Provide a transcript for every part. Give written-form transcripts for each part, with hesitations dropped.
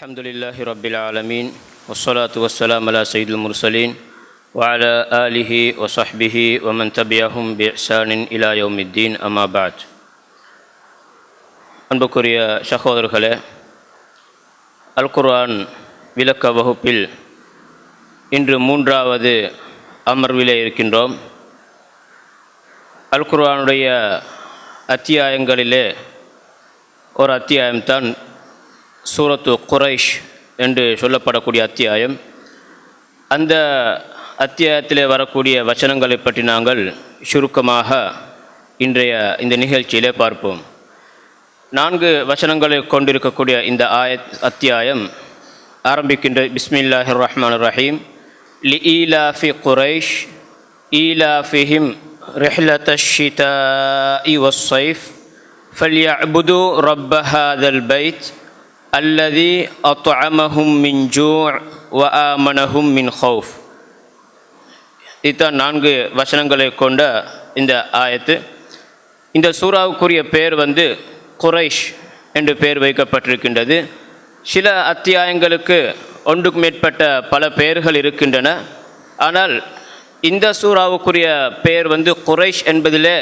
அல்ஹம்துலில்லாஹி ரப்பில் ஆலமீன் வஸ்ஸலாத்து வஸ்ஸலாம் அலா சய்யிதுல் முர்சலீன் வ அலா ஆலிஹி வ ஸஹ்பிஹி வ மன் தபியஹும் பி இஹ்சானின் இலா யௌமித்தீன் அம்மா பஅத். அன்புக்குரிய சகோதரர்களே, அல் குர்ஆன் விளக்க வகுப்பில் இன்று 3வது அமர்விலே இருக்கின்றோம். அல் குர்ஆனுடைய அத்தியாயங்களிலே ஒரு அத்தியாயம்தான் சூரத்து குரைஷ் என்று சொல்லப்படக்கூடிய அத்தியாயம். அந்த அத்தியாயத்திலே வரக்கூடிய வசனங்களை பற்றி நாங்கள் சுருக்கமாக இன்றைய இந்த நிகழ்ச்சியிலே பார்ப்போம். 4 வசனங்களை கொண்டிருக்கக்கூடிய இந்த அத்தியாயம் ஆரம்பிக்கின்ற பிஸ்மில்லாஹிர் ரஹ்மானிர் ரஹீம். லிஈலாஃபி குரைஷ் ஈலாஃபிஹிம் ரிஹ்லத்தஷ் ஷிதாஇ வஸ்ஸைஃப் ஃபல்யஅ்புது ரப்ப ஹாதல் பைத் அல்லதி அத்அமஹும் மின் ஜூஅ் வ ஆமனஹும் மின் ஹௌஃப். இதுதான் 4 வசனங்களை கொண்ட இந்த ஆயத்து. இந்த சூறாவுக்குரிய பெயர் குரைஷ் என்று பெயர் வைக்கப்பட்டிருக்கின்றது. சில அத்தியாயங்களுக்கு ஒன்றுக்கு மேற்பட்ட பல பெயர்கள் இருக்கின்றன. ஆனால் இந்த சூறாவுக்குரிய பெயர் குரைஷ் என்பதில்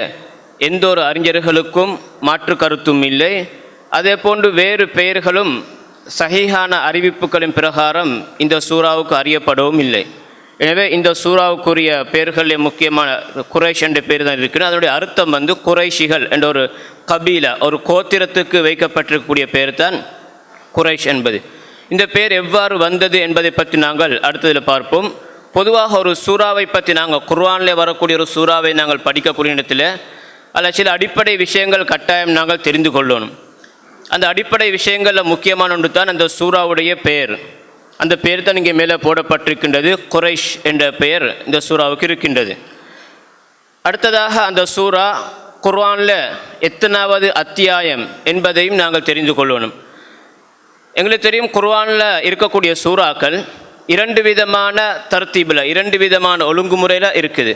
எந்த ஒரு அறிஞர்களுக்கும் மாற்று கருத்தும் இல்லை. அதே போன்று வேறு பெயர்களும் சஹீஹான அறிவிப்புகளின் பிரகாரம் இந்த சூறாவுக்கு அறியப்படவும் இல்லை. எனவே இந்த சூறாவுக்குரிய பெயர்களில் முக்கியமான குரைஷ் என்ற பெயர் தான் இருக்கிறது. அதனுடைய அர்த்தம் குரைஷிகள் என்ற ஒரு கபீலா, ஒரு கோத்திரத்துக்கு வைக்கப்பட்டிருக்கக்கூடிய பெயர் தான் குரைஷ் என்பது. இந்த பெயர் எவ்வாறு வந்தது என்பதை பற்றி நாங்கள் அடுத்ததில் பார்ப்போம். பொதுவாக ஒரு சூறாவை பற்றி நாங்கள் குர்ஆனில் வரக்கூடிய ஒரு சூறாவை நாங்கள் படிக்கக்கூடிய இடத்துல அதில் சில அடிப்படை விஷயங்கள் கட்டாயம் நாங்கள் தெரிந்து கொள்ளணும். அந்த அடிப்படை விஷயங்களில் முக்கியமான ஒன்று தான் அந்த சூறாவுடைய பெயர். அந்த பெயர் தான் இங்கே மேலே போடப்பட்டிருக்கின்றது. குரைஷ் என்ற பெயர் இந்த சூறாவுக்கு இருக்கின்றது. அடுத்ததாக அந்த சூறா குர்ஆனில் எத்தனாவது அத்தியாயம் என்பதையும் நாங்கள் தெரிந்து கொள்ளணும். எங்களுக்கு தெரியும், குர்ஆனில் இருக்கக்கூடிய சூறாக்கள் 2 விதமான தர்த்தீபில், 2 விதமான ஒழுங்குமுறையில் இருக்குது.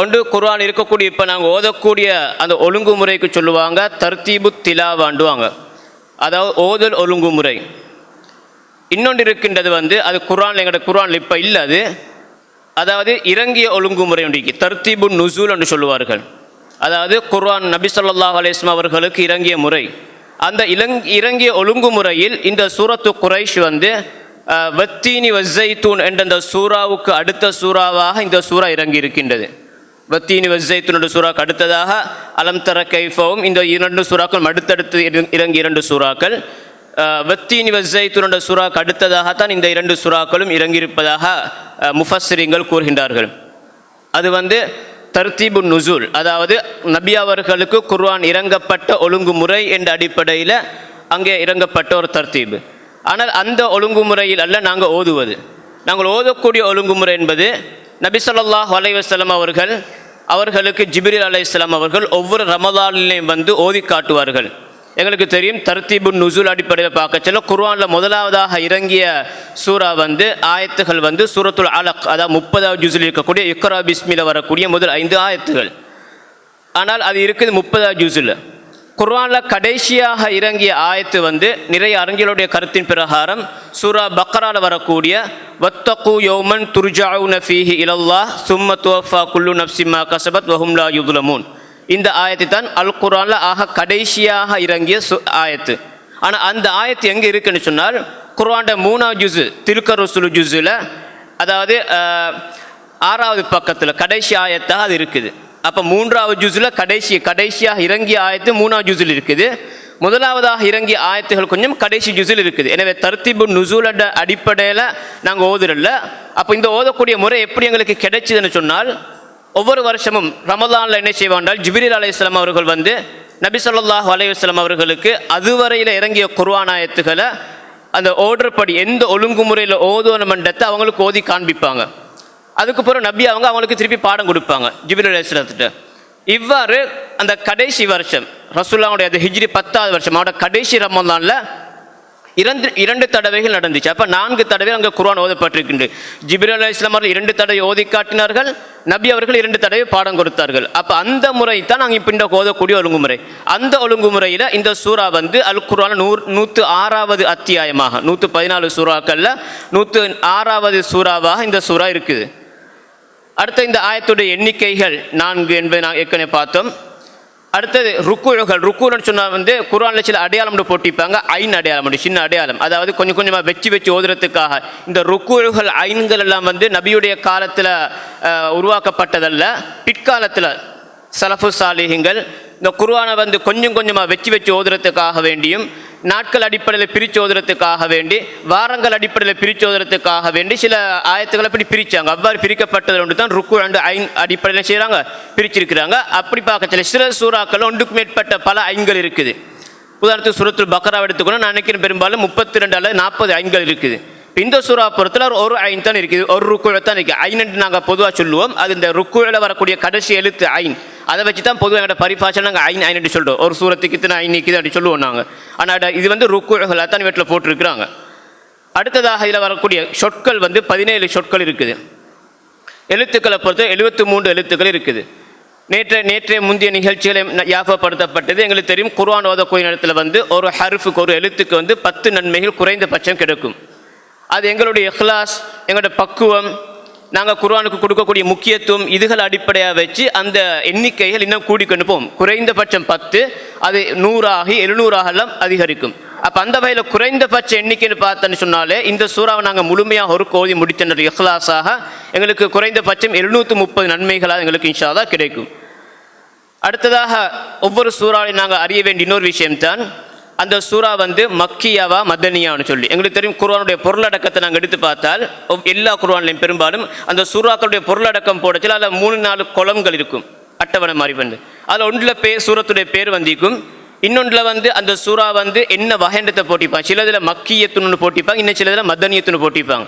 ஒன்று குர்ஆன் இருக்கக்கூடிய இப்போ நாங்கள் ஓதக்கூடிய அந்த ஒழுங்குமுறைக்கு சொல்லுவாங்க தர்த்தீபு திலாவாண்டுவாங்க, அதாவது ஓதல் ஒழுங்குமுறை. இன்னொன்று இருக்கின்றது அது எங்களோட குர்ஆனில் இப்போ இல்லை. அதாவது இறங்கிய ஒழுங்குமுறை ஒன்று தர்த்தீபு நுசூல் என்று சொல்லுவார்கள். அதாவது குர்ஆன் நபி ஸல்லல்லாஹு அலைஹி வஸல்லம் அவர்களுக்கு இறங்கிய முறை. அந்த இறங்கிய ஒழுங்குமுறையில் இந்த சூரத்து குரைஷ் வத்தீனி வஸ்ஸைத்தூன் என்ற அந்த சூறாவுக்கு அடுத்த சூறாவாக இந்த சூறா இறங்கி இருக்கின்றது. வத்தீனி வஸ்ஸைத்தூன் சூறாக்கு அடுத்ததாக அலம் தர கைஃபவும் இந்த 2 சூறாக்கள் அடுத்தடுத்து இறங்கி 2 சூறாக்கள். வத்தீனி வஸ்ஸைத்தூன் சூறாக்கு அடுத்ததாகத்தான் இந்த 2 சூறாக்களும் இறங்கியிருப்பதாக முஃபஸ்ஸிரீன்கள் கூறுகின்றார்கள். அது தர்த்தீபு நுசூல், அதாவது நபி அவர்களுக்கு குர்ஆன் இறங்கப்பட்ட ஒழுங்குமுறை என்ற அடிப்படையில் அங்கே இறங்கப்பட்ட ஒரு தர்த்தீபு. ஆனால் அந்த ஒழுங்குமுறையில் அல்ல நாங்கள் ஓதுவது. நாங்கள் ஓதக்கூடிய ஒழுங்குமுறை என்பது நபி ஸல்லல்லாஹு அலைஹி வஸல்லம் அவர்களுக்கு ஜிப்ரீல் அலைஹிஸ்ஸலாம் அவர்கள் ஒவ்வொரு ரமதானிலையும் ஓதி காட்டுவார்கள். எங்களுக்கு தெரியும், தர்த்தீபு நுசூல் அடிப்படையில் பார்க்க சொல்ல குர்ஆனில் முதலாவதாக இறங்கிய சூறா ஆயத்துகள் சூரத்துல் அலக், அதாவது 30வது ஜுஸில் இருக்கக்கூடிய இக்ரா பிஸ்மில வரக்கூடிய முதல் 5 ஆயத்துகள். ஆனால் அது இருக்குது 30வது ஜுஸில். குர்ஆனில் கடைசியாக இறங்கிய ஆயத்து நிறைய அறிஞர்களுடைய கருத்தின் பிரகாரம் சூரா பக்ராவில் வரக்கூடிய வத்தகு யௌமன் துர்ஜஊன ஃபீஹி இலல்லாஹ் சும்ம துவஃபா குல்லு நஃப்ஸின் மா கஸபத் வ ஹும் லா யுظ்லமூன். இந்த ஆயத்து தான் அல் குர்ஆனில் கடைசியாக இறங்கிய ஆயத்து. ஆனால் அந்த ஆயத்து எங்கே இருக்குன்னு சொன்னால் குர்ஆனில் 3வது ஜுஸ் தில்க ருசுல் ஜுஸில், அதாவது 6வது பக்கத்தில் கடைசி ஆயத்தாக அது இருக்குது. அப்போ 3வது ஜுஸில் கடைசியாக இறங்கிய ஆயத்து 3வது ஜுஸில் இருக்குது. முதலாவதாக இறங்கிய ஆயத்துகள் கொஞ்சம் கடைசி ஜுஸில் இருக்குது. எனவே தர்த்தீபு நுசூல் அடிப்படையில் நாங்கள் ஓதுறல. அப்போ இந்த ஓதக்கூடிய முறை எப்படி எங்களுக்கு கிடைச்சதுன்னு சொன்னால், ஒவ்வொரு வருஷமும் ரமதானில் என்ன செய்வாண்டால் ஜிப்ரீல் அலைஹிஸ்ஸலாம் அவர்கள் நபி ஸல்லல்லாஹு அலைஹி வஸல்லம் அவர்களுக்கு அதுவரையில் இறங்கிய குர்ஆன் ஆயத்துக்களை அந்த ஆர்டர் படி எந்த ஒழுங்குமுறையில் ஓதுவனமன்றத்தை அவங்களுக்கு ஓதி காண்பிப்பாங்க. அதுக்கு பிறகு நபி அவங்களுக்கு திருப்பி பாடம் கொடுப்பாங்க ஜிப்ரீல் அலைஹிஸ்ஸலாத்திட்ட. இவ்வாறு அந்த கடைசி வருஷம் ரசூலுல்லாஹ்வுடைய அது ஹிஜ்ரி 10வது வருஷம் அவரோட கடைசி ரமதானில் இரண்டு தடவைகள் நடந்துச்சு. அப்போ 4 தடவை அங்கே குர்ஆன் ஓதப்பட்டிருக்கின்றது. ஜிப்ரீல் அலைஹிஸ்ஸலாம் அவர்கள் 2 தடவை ஓதி காட்டினார்கள், நபி அவர்கள் 2 தடவை பாடம் கொடுத்தார்கள். அப்போ அந்த முறை தான் நாங்கள் இப்போ இந்த ஓதக்கூடிய ஒழுங்குமுறை. அந்த ஒழுங்குமுறையில் இந்த சூரா வந்து அல் குர்ஆன் 106வது அத்தியாயமாக 114 சூறாக்களில் 106வது சூறாவாக இந்த சூறா இருக்குது. அடுத்த இந்த ஆயத்துடைய எண்ணிக்கைகள் 4 என்பதை நான் ஏற்கனவே பார்த்தோம். அடுத்தது ருக்குன்னு சொன்னால் வந்து குர்ஆனில் சில அடையாளம் போட்டிப்பாங்க, ஐன் அடையாளம், சின்ன அடையாளம், அதாவது கொஞ்சம் கொஞ்சமாக வச்சு ஓதுறதுக்காக. இந்த ருக்குகள் ஐன்கள் எல்லாம் வந்து நபியுடைய காலத்தில் உருவாக்கப்பட்டதல்ல, பிற்காலத்தில் சலஃபு சாலிஹிங்கள் இந்த குர்ஆனை வந்து கொஞ்சம் கொஞ்சமாக வச்சு ஓதுறதுக்காக வேண்டியும், நாட்கள் அடிப்படையில் பிரித்து ஓதுறதுக்காக வேண்டி, வாரங்கள் அடிப்படையில் பிரித்து ஓதுறதுக்காக வேண்டி சில ஆயத்துக்களை அப்படி பிரித்தாங்க. அவ்வாறு பிரிக்கப்பட்டது ஒன்று தான் ருக்கு அண்டு ஐன் அடிப்படையில் செய்கிறாங்க, பிரிச்சிருக்கிறாங்க. அப்படி பார்க்கல சில சூறாக்கள் ஒன்றுக்கு மேற்பட்ட பல ஐன்கள் இருக்குது. உதாரணத்துக்கு சூரத்துல் பக்ரா எடுத்துக்கணும், நான் நினைக்கிறேன் பெரும்பாலும் 32 அல்லது 40 ஐன்கள் இருக்குது. இந்த சூறா பொறுத்தல ஒரு ஐன் தான் இருக்குது, ஒரு ருக்குழ தான் இருக்குது. ஐன் என்று நாங்கள் பொதுவாக சொல்லுவோம். அது இந்த ருக்குழ வரக்கூடிய கடைசி எழுத்து ஐன், அதை வச்சு தான் பொதுவாக எங்கள்கிட்ட பரிபாஷை நாங்கள் ஐன் ஐன் என்று சொல்கிறோம். ஒரு சூரத்துக்கு இத்தனை ஐன் நிற்குது அப்படி சொல்லுவோம் நாங்கள். ஆனால் இது வந்து ருக்குழகளாக தான் வீட்டில் போட்டிருக்கிறாங்க. அடுத்ததாக இதில் வரக்கூடிய சொற்கள் வந்து 17 சொற்கள் இருக்குது. எழுத்துக்களை பொறுத்த 73 எழுத்துக்கள் இருக்குது. நேற்றைய முந்தைய நிகழ்ச்சிகளை ஞாபகப்படுத்தப்பட்டது. எங்களுக்கு தெரியும் குர்ஆன் ஓதக்கூடிய இடத்துல வந்து ஒரு ஹர்ஃபுக்கு, ஒரு எழுத்துக்கு வந்து 10 நன்மைகள் குறைந்தபட்சம் கிடைக்கும். அது எங்களுடைய இஹ்லாஸ், எங்களுடைய பக்குவம், நாங்கள் குர்ஆனுக்கு கொடுக்கக்கூடிய முக்கியத்துவம், இதுகளை அடிப்படையாக வச்சு அந்த எண்ணிக்கைகள் இன்னும் கூடிக்கொண்டு போகும். குறைந்தபட்சம் 10, அது 100 ஆகி 700 எல்லாம் அதிகரிக்கும். அப்போ அந்த வகையில் குறைந்தபட்ச எண்ணிக்கைன்னு பார்த்தோன்னு சொன்னாலே இந்த சூறாவை நாங்கள் முழுமையாக ஒரு கோதி முடிச்ச இஹ்லாஸாக எங்களுக்கு குறைந்தபட்சம் 730 நன்மைகளாக எங்களுக்கு இன்ஷா அல்லாஹ் கிடைக்கும். அடுத்ததாக ஒவ்வொரு சூறாவையும் நாங்கள் அறிய வேண்டிய இன்னொரு விஷயம்தான், அந்த சூறா வந்து மக்கியாவா மதனியான்னு சொல்லி. எங்களுக்கு தெரியும் குர்ஆனுடைய பொருளடக்கத்தை நாங்கள் எடுத்து பார்த்தால் எல்லா குர்ஆன்லையும் பெரும்பாலும் அந்த சூறாக்களுடைய பொருளடக்கம் போடச்சில் அதில் 3-4 குளங்கள் இருக்கும், அட்டவணை மாதிரி வந்து. அதில் ஒன்றில் சூரத்துடைய பேர் வந்திக்கும், இன்னொன்றில் வந்து அந்த சூறா வந்து என்ன வகைன்றத்தை போட்டிப்பாங்க. சிலதில் மக்கியத்துன்னு போட்டிப்பாங்க, இன்னும் சிலதில் மதனியத்துன்னு போட்டிப்பாங்க.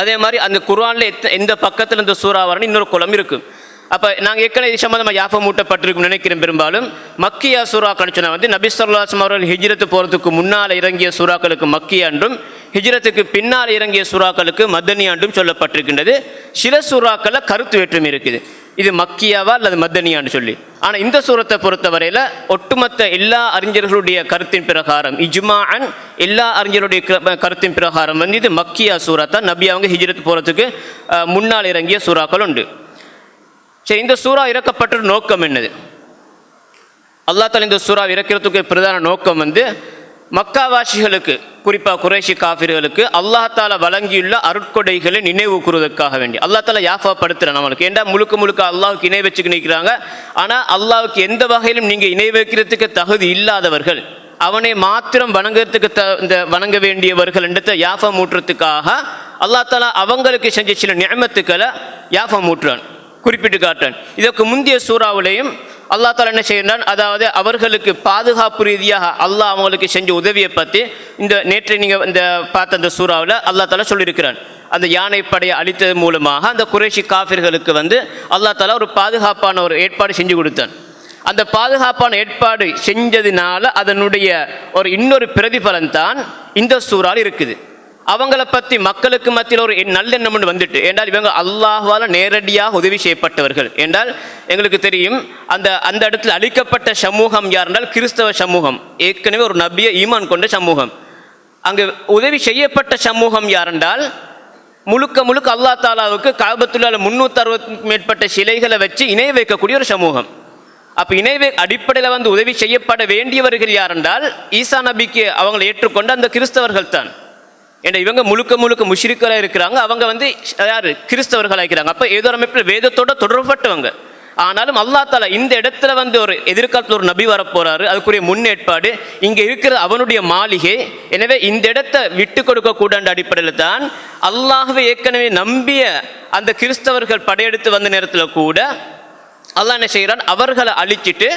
அதே மாதிரி அந்த குர்ஆனில் எந்த பக்கத்தில் இந்த சூறா வரணும் இன்னொரு குளம் இருக்கும். அப்போ நாங்கள் ஏற்கனவே இது சம்மந்தமாக யாபம் ஊட்டப்பட்டிருக்கும் நினைக்கிறேன். பெரும்பாலும் மக்கியா சூறாக்கள் சொன்னால் வந்து நபி ஸல்லல்லாஹு அலைஹி வஸல்லம் அவர்கள் ஹிஜ்ரத்து போகிறதுக்கு முன்னால் இறங்கிய சூறாக்களுக்கு மக்கியா என்றும், ஹிஜ்ரத்துக்கு பின்னால் இறங்கிய சூறாக்களுக்கு மதனியா என்றும் சொல்லப்பட்டிருக்கின்றது. சில சூறாக்களில் கருத்து வேற்றுமை இருக்குது, இது மக்கியாவா அல்லது மதனியான்னு சொல்லி. ஆனால் இந்த சூரத்தை பொறுத்தவரையில் ஒட்டுமொத்த எல்லா அறிஞர்களுடைய கருத்தின் பிரகாரம், இஜ்மாஅன் எல்லா அறிஞருடைய கருத்தின் பிரகாரம் வந்து இது மக்கியா சூறா தான். நபி அவங்க ஹிஜ்ரத் போகிறதுக்கு முன்னால் இறங்கிய சூறாக்கள் உண்டு. சரி, இந்த சூறா இறக்கப்பட்ட நோக்கம் என்னது? அல்லாஹ் தஆலா இந்த சூறா இறக்கிறதுக்கு பிரதான நோக்கம் வந்து மக்காவாசிகளுக்கு, குறிப்பாக குறைஷி காஃபிர்களுக்கு அல்லாஹ் தஆலா வழங்கியுள்ள அருட்கொடைகளை நினைவு கூறுவதற்காக வேண்டி அல்லாஹ் தஆலா யாஃபாப்படுத்துகிறான் நம்மளுக்கு. ஏண்டா முழுக்க அல்லாஹ்வுக்கு இணை வச்சுக்கு நிற்கிறாங்க. ஆனால் அல்லாஹ்வுக்கு எந்த வகையிலும் நீங்கள் இணை வைக்கிறதுக்கு தகுதி இல்லாதவர்கள், அவனை மாத்திரம் வணங்க வேண்டியவர்கள் என்றதை யாஃபம் ஊற்றுறதுக்காக அல்லாஹ் தஆலா அவங்களுக்கு செஞ்ச சில நிஅமத்துக்களை யாஃபம் ஊற்றுறான், குறிப்பிட்டு காட்டுறான். இதற்கு முந்தைய சூறாவிலையும் அல்லாஹ் தஆலா என்ன செய்கிறான், அதாவது அவர்களுக்கு பாதுகாப்பு ரீதியாக அல்லாஹ் அவங்களுக்கு செஞ்ச உதவியை பற்றி இந்த நேற்று நீங்கள் இந்த பார்த்த அந்த சூறாவில் அல்லாஹ் தஆலா சொல்லியிருக்கிறான். அந்த யானை படையை அழித்தது மூலமாக அந்த குறைஷி காஃபிர்களுக்கு வந்து அல்லாஹ் தஆலா ஒரு பாதுகாப்பான ஒரு ஏற்பாடு செஞ்சு கொடுத்தான். அந்த பாதுகாப்பான ஏற்பாடு செஞ்சதுனால அதனுடைய ஒரு இன்னொரு பிரதிபலன் தான் இந்த சூறாவில் இருக்குது. அவங்கள பற்றி மக்களுக்கு மத்தியில் ஒரு நல்லெண்ணம் வந்துட்டு, என்றால் இவங்க அல்லாஹ்வால் நேரடியாக உதவி செய்யப்பட்டவர்கள். என்றால் எங்களுக்கு தெரியும் அந்த இடத்துல அழிக்கப்பட்ட சமூகம் யார் என்றால் கிறிஸ்தவ சமூகம், ஏற்கனவே ஒரு நபியை ஈமான் கொண்ட சமூகம். அங்கு உதவி செய்யப்பட்ட சமூகம் யார் என்றால் முழுக்க அல்லாஹ் தாலாவுக்கு காபத்துல்லாஹ் 360 மேற்பட்ட சிலைகளை வச்சு இணை வைக்கக்கூடிய ஒரு சமூகம். அப்போ இணைவை அடிப்படையில் வந்து உதவி செய்யப்பட வேண்டியவர்கள் யார் என்றால் ஈசா நபிக்கு அவங்களை ஏற்றுக்கொண்ட அந்த கிறிஸ்தவர்கள் தான். ஏன்னா இவங்க முழுக்க முஷ்ரிக்கராக இருக்கிறாங்க, அவங்க வந்து யார் கிறிஸ்தவர்களாக இருக்கிறாங்க. அப்போ ஏதோ அமைப்பில் வேதத்தோட தொடர்பட்டவங்க. ஆனாலும் அல்லாஹ் தாலா இந்த இடத்துல வந்து ஒரு எதிர்காலத்தில் ஒரு நபி வரப்போறாரு, அதுக்குரிய முன்னேற்பாடு இங்கே இருக்கிற அவனுடைய மாளிகை. எனவே இந்த இடத்தை விட்டு கொடுக்கக்கூடாத அடிப்படையில் தான் அல்லாஹ்வை ஏற்கனவே நம்பிய அந்த கிறிஸ்தவர்கள் படையெடுத்து வந்த நேரத்தில் கூட அல்லாஹ் என்ன செய்கிறான், அவர்களை அழிச்சிட்டு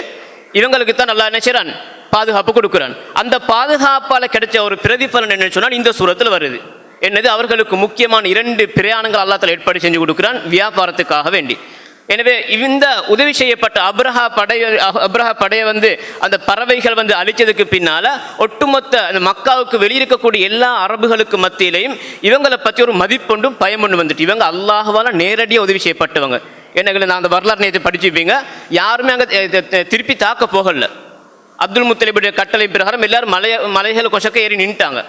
இவங்களுக்கு தான் அல்லாஹ் என்ன செய்கிறான், பாதுகாப்பு கொடுக்குறான். அந்த பாதுகாப்பால் கிடைச்ச ஒரு பிரதிபலன் என்ன சொன்னால் இந்த சூரத்தில் வருது. என்னது, அவர்களுக்கு முக்கியமான 2 பிரயாணங்கள் அல்லாஹ் தஆலா ஏற்பாடு செஞ்சு கொடுக்குறான் வியாபாரத்துக்காக வேண்டி. எனவே இந்த உதவி செய்யப்பட்ட அப்ரஹா படையை வந்து அந்த பறவைகள் வந்து அழிச்சதுக்கு பின்னால் ஒட்டுமொத்த அந்த மக்காவுக்கு வெளியிருக்கக்கூடிய எல்லா அரபுகளுக்கு மத்தியிலையும் இவங்களை பற்றி ஒரு மதிப்பொன்றும் பயமொன்று வந்துட்டு, இவங்க அல்லாஹ்வால நேரடியாக உதவி செய்யப்பட்டவங்க. என்னங்களை நான் அந்த வரலாறு நேற்று படிச்சுப்பீங்க, யாருமே அங்கே திருப்பி தாக்க போகல. அப்துல் முத்தலிபுடைய கட்டளை பிரகாரம் எல்லாரும் மலைகள் கொசக்க ஏறி நின்ட்டாங்க.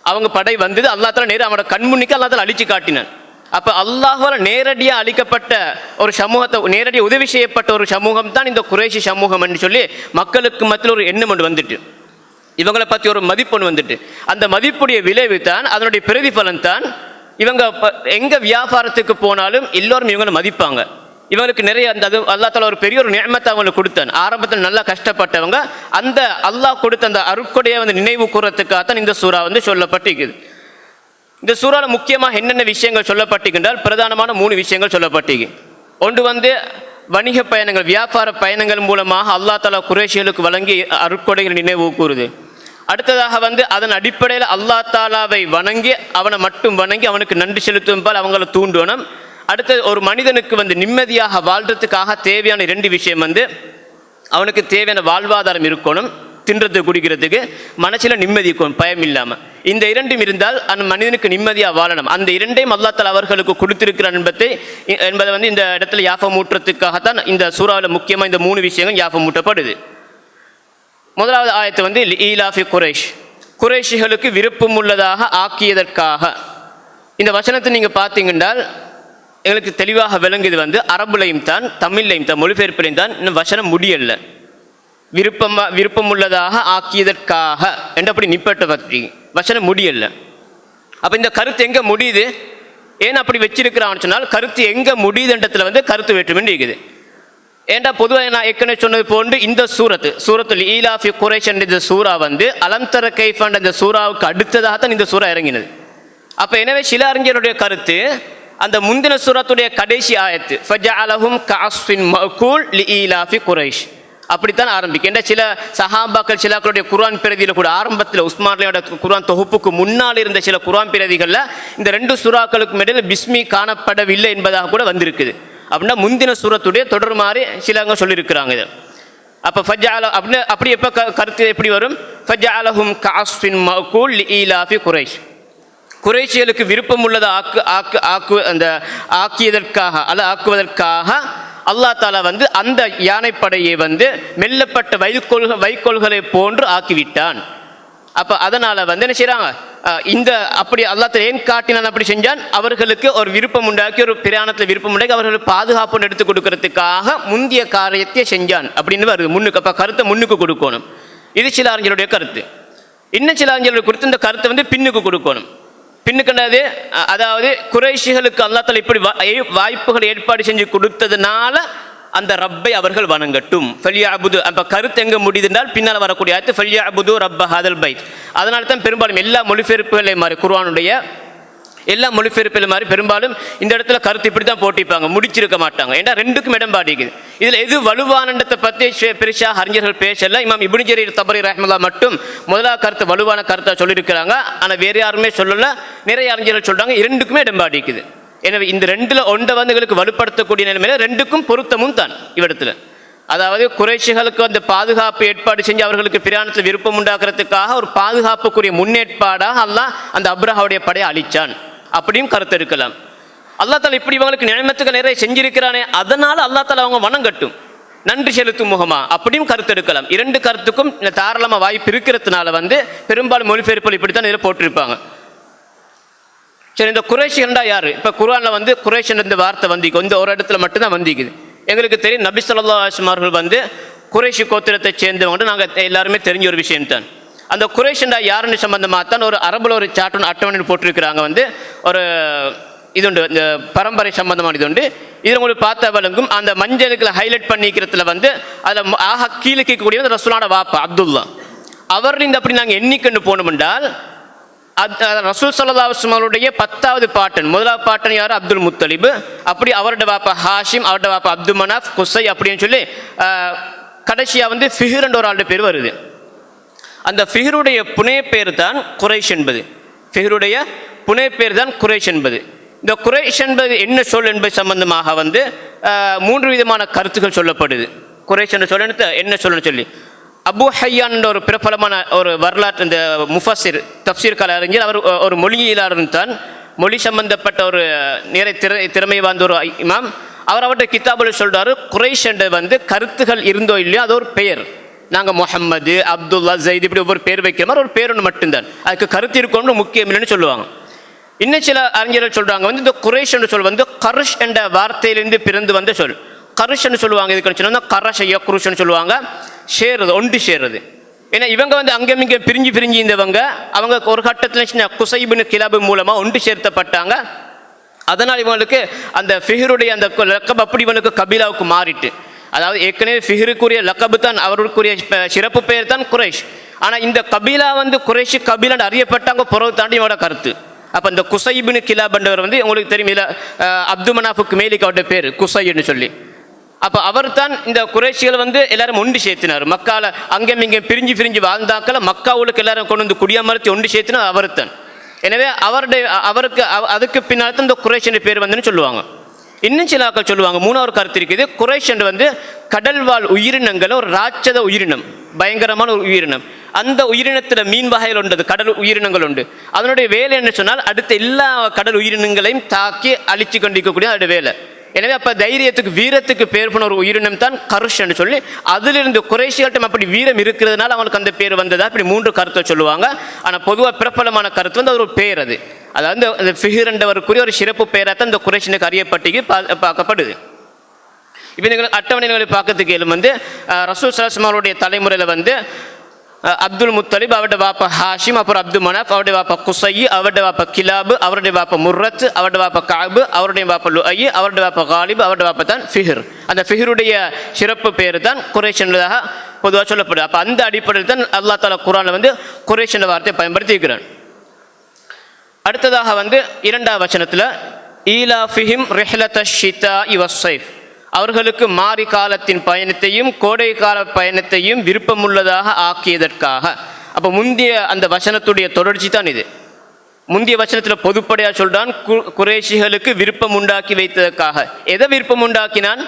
அவங்க படை வந்தது, அல்லா தாலா நேரம் அவனோட கண்முன்னிக்கு அல்லா தாலா அழிச்சு காட்டினான். அப்போ அல்லாஹ்வால நேரடியாக அளிக்கப்பட்ட ஒரு சமூகத்தை, நேரடியாக உதவி செய்யப்பட்ட ஒரு சமூகம் தான் இந்த குறைஷி சமூகம் என்று சொல்லி மக்களுக்கு மத்தியில் ஒரு எண்ணம் ஒன்று வந்துட்டு, இவங்களை பற்றி ஒரு மதிப்பு ஒன்று வந்துட்டு, அந்த மதிப்புடைய விளைவு தான், அதனுடைய பிரதிபலன் தான், இவங்க எங்கே வியாபாரத்துக்கு போனாலும் எல்லோரும் இவங்களை மதிப்பாங்க. இவங்களுக்கு நிறைய அந்த அது அல்லா தாலா ஒரு பெரிய ஒரு நியமத்தை அவங்களுக்கு கொடுத்தான். ஆரம்பத்தில் நல்லா கஷ்டப்பட்டவங்க அந்த அல்லாஹ் கொடுத்த அந்த அருட்கொடையை வந்து நினைவு கூறத்துக்காகத்தான் இந்த சூறா வந்து சொல்லப்பட்டிருக்குது. இந்த சூறாவில் முக்கியமாக என்னென்ன விஷயங்கள் சொல்லப்பட்டிருக்கின்றால் பிரதானமான 3 விஷயங்கள் சொல்லப்பட்டிருக்கு. ஒன்று வந்து வணிக பயணங்கள், வியாபார பயணங்கள் மூலமாக அல்லா தாலா குறைஷிகளுக்கு வழங்கி அருட்கொடைகள் நினைவு கூறுது. அடுத்ததாக வந்து அதன் அடிப்படையில் அல்லா தாலாவை வணங்கி அவனை மட்டும் வணங்கி அவனுக்கு நன்றி செலுத்தும்பால் அவங்கள தூண்டணும். அடுத்தது ஒரு மனிதனுக்கு வந்து நிம்மதியாக வாழ்கிறதுக்காக தேவையான 2 விஷயம் வந்து அவனுக்கு தேவையான வாழ்வாதாரம் இருக்கணும், தின்றது குடிக்கிறதுக்கு, மனசில் நிம்மதி இருக்கணும் பயம் இல்லாமல். இந்த 2ம் இருந்தால் அந்த மனிதனுக்கு நிம்மதியாக வாழணும். அந்த 2ஐயும் அல்லா தாலா அவர்களுக்கு கொடுத்திருக்கிறான் என்பதை வந்து இந்த இடத்துல யாபமூட்டுறதுக்காகத்தான் இந்த சூறாவில் முக்கியமாக இந்த 3 விஷயங்கள் யாபமூட்டப்படுது. முதலாவது ஆயத்தை வந்து ஈலாஃபி குறைஷ், குறைஷிகளுக்கு விருப்பமுள்ளதாக ஆக்கியதற்காக. இந்த வசனத்தை நீங்கள் பார்த்தீங்கன்றால் எங்களுக்கு தெளிவாக விளங்குது வந்து அரபுலையும் தான் தமிழ்லையும் தான் மொழிபெயர்ப்பிலையும் தான் இன்னும் வசனம் முடியலை. விருப்பமுள்ளதாக ஆக்கியதற்காக என்று அப்படி நிப்பட்ட பற்றி வசனம் முடியலை. அப்போ இந்த கருத்து எங்கே முடியுது, ஏன் அப்படி வச்சிருக்கிறான்னு சொன்னால் கருத்து எங்கே முடியுதுன்றத்தில் வந்து கருத்து வேற்றுமை இருக்குது. ஏன்டா பொதுவாக நான் ஏற்கனவே சொன்னது போன்று இந்த சூரத்துல் ஈலாஃபி குறைஷ் என்ற இந்த சூறா வந்து அலம்தர கைஃபான் இந்த சூறாவுக்கு அடுத்ததாகத்தான் இந்த சூறா இறங்கினது. அப்போ எனவே சில அறிஞருடைய கருத்து அந்த முந்தின சூரத்துடைய கடைசி ஆயத்து ஃபஜஅலஹும் கஅஸ்ஃபின் மஅகூல் லிஈலாஃபி குறைஷ் அப்படித்தான் ஆரம்பிக்கும். ஏன்னா சில சஹாபாக்கள் சிலாக்களுடைய குர்ஆன் பிரதியில் கூட ஆரம்பத்தில் உஸ்மான்லியோட குர்ஆன் தொகுப்புக்கு முன்னால் இருந்த சில குர்ஆன் பிரதிகளில் இந்த 2 சூறாக்களுக்கு இடையில் பிஸ்மி காணப்படவில்லை என்பதாக கூட வந்திருக்குது. அப்படின்னா முந்தின சூரத்துடைய தொடர் மாதிரி சிலவங்க சொல்லியிருக்கிறாங்க இது. அப்போ ஃபஜஅல அப்படின்னு அப்படி எப்போ கருத்து எப்படி வரும், ஃபஜஅலஹும் கஅஸ்ஃபின் மஅகூல் லிஈலாஃபி குறைஷ், குறைஷிகளுக்கு விருப்பம் உள்ளதை ஆக்குவதற்காக அல்லா தாலா வந்து அந்த யானைப்படையை வந்து மெல்லப்பட்ட வைக்கோல்களை போன்று ஆக்கிவிட்டான். அப்போ அதனால் வந்து என்ன செய்கிறாங்க, இந்த அப்படி அல்லா தாலா ஏன் காட்டினான் அப்படி செஞ்சான், அவர்களுக்கு ஒரு விருப்பம் உண்டாக்கி, ஒரு பிரயாணத்தில் விருப்பம் உண்டாக்கி அவர்களுக்கு பாதுகாப்பு எடுத்து கொடுக்கறதுக்காக முந்திய காரியத்தை செஞ்சான் அப்படின்னு வருது முன்னுக்கு. அப்போ கருத்தை முன்னுக்கு கொடுக்கணும், இது சில அறிஞருடைய கருத்து. இன்னும் சில அறிஞர்களுடைய குறித்து இந்த கருத்தை வந்து பின்னுக்கு கொடுக்கணும். பின்னுக்கண்டாது அதாவது குறைஷிகளுக்கு அல்லா தாலா இப்படி வாய்ப்புகளை ஏற்பாடு செஞ்சு கொடுத்ததுனால அந்த ரப்பை அவர்கள் வணங்கட்டும். ஃபல்யஅபுது அப்போ கருத்து எங்கே முடியுதுன்றால் பின்னால் வரக்கூடிய ஆயத்து ஃபல்யஅபுது ரப்ப ஹாதல் பைத். அதனால தான் பெரும்பாலும் எல்லா மொழிபெயர்ப்புகளை மாதிரி குர்ஆனுடைய எல்லா மொழிபெயர்ப்பில் மாதிரி பெரும்பாலும் இந்த இடத்துல கருத்து இப்படி தான் போட்டிப்பாங்க, முடிச்சிருக்க மாட்டாங்க. ஏன்னா 2க்கும் இடம்பாடிக்குது. இதில் எது வலுவானத்தை பற்றி பெருசாக அறிஞர்கள் பேசல. இமாம் இப்னு ஜரீர் தபரி ரஹ்மத்துல்லாஹ் மட்டும் முதலாவது கருத்து வலுவான கருத்தை சொல்லியிருக்கிறாங்க. ஆனால் வேறு யாருமே சொல்லலை, நிறைய அறிஞர்கள் சொல்கிறாங்க 2க்குமே இடம்பாடிக்குது. எனவே இந்த 2ல் ஒன்றை வந்து எங்களுக்கு வலுப்படுத்தக்கூடிய நிலைமையில் 2க்கும் பொருத்தமும் தான் இவ்விடத்தில். அதாவது குறைஷிகளுக்கு அந்த பாதுகாப்பு ஏற்பாடு செஞ்சு அவர்களுக்கு பிரயாணத்தில் விருப்பம் உண்டாக்குறதுக்காக ஒரு பாதுகாப்புக்குரிய முன்னேற்பாடாக அல்லாஹ் அந்த அப்ரஹாவுடைய படையை அழிச்சான் அப்படியும் கருத்து இருக்கலாம். அல்லா தாலா இப்படி இவங்களுக்கு நியமத்துகள் நிறைய செஞ்சிருக்கிறானே, அதனால் அல்லா தாலா அவங்க வணங்கட்டும், நன்றி செலுத்தும் முகமா அப்படியும் கருத்து இருக்கலாம். 2 கருத்துக்கும் தாராளமாக வாய்ப்பு இருக்கிறதுனால வந்து பெரும்பாலும் மொழிபெயர்ப்புகள் இப்படித்தான் இதில் போட்டிருப்பாங்க. சரி, இந்த குறைஷ் என்றா யாரு? இப்போ குர்ஆனில் வந்து குறைஷ் என்ற வார்த்தை வந்திக்கு இந்த ஒரு இடத்துல மட்டும்தான் வந்திக்குது. எங்களுக்கு தெரியும் நபி ஸல்லல்லாஹு அலைஹி வஸல்லம் அவர்கள் வந்து குறைஷி கோத்திரத்தை சேர்ந்தவங்க நாங்கள் எல்லாருமே தெரிஞ்ச ஒரு விஷயம்தான். அந்த குறைஷண்டா யாருன்னு சம்பந்தமாக தான் ஒரு அரபுல ஒரு சாட்டன் அட்டவணை போட்டிருக்கிறாங்க. வந்து ஒரு இது உண்டு, இந்த பரம்பரை சம்பந்தமான இது உண்டு. இது உங்களுக்கு பார்த்த வழங்கும் அந்த மஞ்சளுக்கு ஹைலைட் பண்ணிக்கிறதுல வந்து அதில் ஆக கீழே கேட்கக்கூடிய ரசூலோட வாப்பா அப்துல்லா அவர் இந்த அப்படி நாங்கள் எண்ணிக்கொண்டு போனோம்னால் ரசூல் ஸல்லல்லாஹு அலைஹி வஸல்லம் 10வது பாட்டன், முதலாவது பாட்டன் யார், அப்துல் முத்தலிப். அப்படி அவரோட வாப்பா ஹாஷிம், அவரோட வாப்பா அப்துல் மனாஃப், குஸை அப்படின்னு சொல்லி கடைசியாக வந்து ஃபிஹ்ர் என்ற ஒரு ஆளுடைய பேர் வருது. அந்த ஃபிஹ்ருடைய புனை பேர் தான் குறைஷ் என்பது. ஃபிஹ்ருடைய புனை பேர் தான் குறைஷ் என்பது. இந்த குறைஷ் என்பது என்ன சொல் என்பது சம்பந்தமாக வந்து மூன்று விதமான கருத்துக்கள் சொல்லப்படுது. குறைஷ் என்று சொல்ல என்ன சொல்லணும்னு சொல்லி அபு ஹையான் என்ற ஒரு பிரபலமான ஒரு வரலாற்று இந்த முஃபஸிர் தஃப்சீர் கால அறிஞர், அவர் ஒரு மொழியியலாளர் தான், மொழி சம்பந்தப்பட்ட ஒரு நிறைய திறமை வாய்ந்த ஒரு இமாம். அவருடைய கிதாபில் சொல்றாரு, குறைஷ் என்ற கருத்துகள் இருந்தோ இல்லையோ அது ஒரு பெயர். நாங்கள் முஹம்மது, அப்துல்லா, ஜெயித் இப்படி ஒவ்வொரு பேர் வைக்கிற மாதிரி ஒரு பேர் ஒன்று மட்டும்தான், அதுக்கு கருத்து இருக்கணும்னு முக்கியம் இல்லைன்னு சொல்லுவாங்க. இன்னும் சில அறிஞர்கள் சொல்றாங்க இந்த குறைஷ் என்று சொல் கருஷ் என்ற வார்த்தையிலிருந்து பிறந்து வந்த சொல். கருஷ்ன்னு சொல்லுவாங்க, இதுக்கு சொன்னா கரஷ யக்ருஷ்ன்னு சொல்லுவாங்க, சேருது, ஒன்று சேருது. ஏன்னா இவங்க அங்கே இங்கே பிரிஞ்சு இருந்தவங்க, அவங்க ஒரு கட்டத்தில் குசைபின் கிலாபு மூலமாக ஒன்று சேர்த்தப்பட்டாங்க. அதனால் இவங்களுக்கு அந்த ஃபிஹருடைய அந்த லக்கப் அப்படி இவனுக்கு கபீலாவுக்கு மாறிட்டு, அதாவது ஏற்கனவே ஃபிஹருக்குரிய லக்கபு தான், அவருக்குரிய சிறப்பு பெயர் தான் குறைஷ். ஆனால் இந்த கபீலா குறைஷ் கபீலான்னு அறியப்பட்டாங்க புறவு தாண்டி இவனோட கருத்து. அப்போ இந்த குசைபின் கிலாபண்டவர் உங்களுக்கு தெரியும், இல்லை அப்து மனாஃபுக்கு மேலிக்கு அவருடைய பேர் குசைன்னு சொல்லி. அப்போ அவர் தான் இந்த குறைஷிகள் எல்லாரும் ஒன்று சேர்த்தினார். மக்கால அங்கேயும் இங்கே பிரிஞ்சு வாழ்ந்தாக்களை மக்காவுக்கு எல்லாரும் கொண்டு குடியமர்த்தி ஒன்று சேர்த்தினார் அவர் தான். எனவே அவருக்கு அதுக்கு பின்னால் தான் இந்த குறைஷ் என்ற பேர் சொல்லுவாங்க. இன்னும் சில ஆக்கள் சொல்லுவாங்க, மூணாவது கருத்து இருக்குது, குறைஷ் என்று கடல்வாழ் உயிரினங்கள் ஒரு ராட்சத உயிரினம், பயங்கரமான ஒரு உயிரினம். அந்த உயிரினத்தில் மீன் வகைகள் உண்டு, கடல் உயிரினங்கள் உண்டு. அதனுடைய வேலை என்ன சொன்னால் அடுத்த எல்லா கடல் உயிரினங்களையும் தாக்கி அழிச்சு கொண்டிருக்கக்கூடிய அதோட வேலை. எனவே அப்போ தைரியத்துக்கு வீரத்துக்கு பேர் போன ஒரு உயிரினம் தான் கருஷ் என்று சொல்லி, அதிலிருந்து குறைஷிகள்ட்டும் அப்படி வீரம் இருக்கிறதுனால அவங்களுக்கு அந்த பேர் வந்ததா இப்படி மூன்று கருத்தை சொல்லுவாங்க. ஆனால் பொதுவாக பிரபலமான கருத்து அது ஒரு பேர், அதாவது அந்த ஃபிஹர் என்றவருக்குரிய ஒரு சிறப்பு பெயராக தான் இந்த குறைஷனுக்கு அறியப்பட்டு பார்க்கப்படுது. இப்போ நீங்கள் அட்டவணைகளை பார்க்கறதுக்கு ரசூல் ஸல்லல்லாஹு அலைஹி வஸல்லம் தலைமுறையில் அப்துல் முத்தலிப், அவருடைய வாப்பா ஹாஷிம், அப்புறம் அப்துல் மனாஃப், அவருடைய வாப்பா குசை, அவருடைய வாப்பா கிலாபு, அவருடைய வாப்பா முர்ரத், அவருடைய வாப்பா காபு, அவருடைய வாப்பா லுஐ, அவருடைய வாப்பா காலிப், அவருடைய வாப்பா தான் ஃபிஹர். அந்த ஃபிஹருடைய சிறப்பு பெயர் தான் குறைஷ் என்பதாக பொதுவாக சொல்லப்படுது. அப்போ அந்த அடிப்படையில் தான் அல்லாஹ் தஆலா குர்ஆனில் குறைஷ் என்ற வார்த்தையை பயன்படுத்தி இருக்கிறான். அடுத்ததாக இரண்டாவது வசனத்தில் ஈலாஃபிஹிம் ரிஹ்லத்தஷ் ஷிதாஇ வஸ்ஸைஃப், அவர்களுக்கு மாரி காலத்தின் பயணத்தையும் கோடை கால பயணத்தையும் விருப்பமுள்ளதாக ஆக்கியதற்காக. அப்போ முந்திய அந்த வசனத்துடைய தொடர்ச்சி தான் இது. முந்திய வசனத்தில் பொதுப்படையாக சொல்றான், குறைஷிகளுக்கு விருப்பம் உண்டாக்கி வைத்ததற்காக. எதை விருப்பம் உண்டாக்கினான்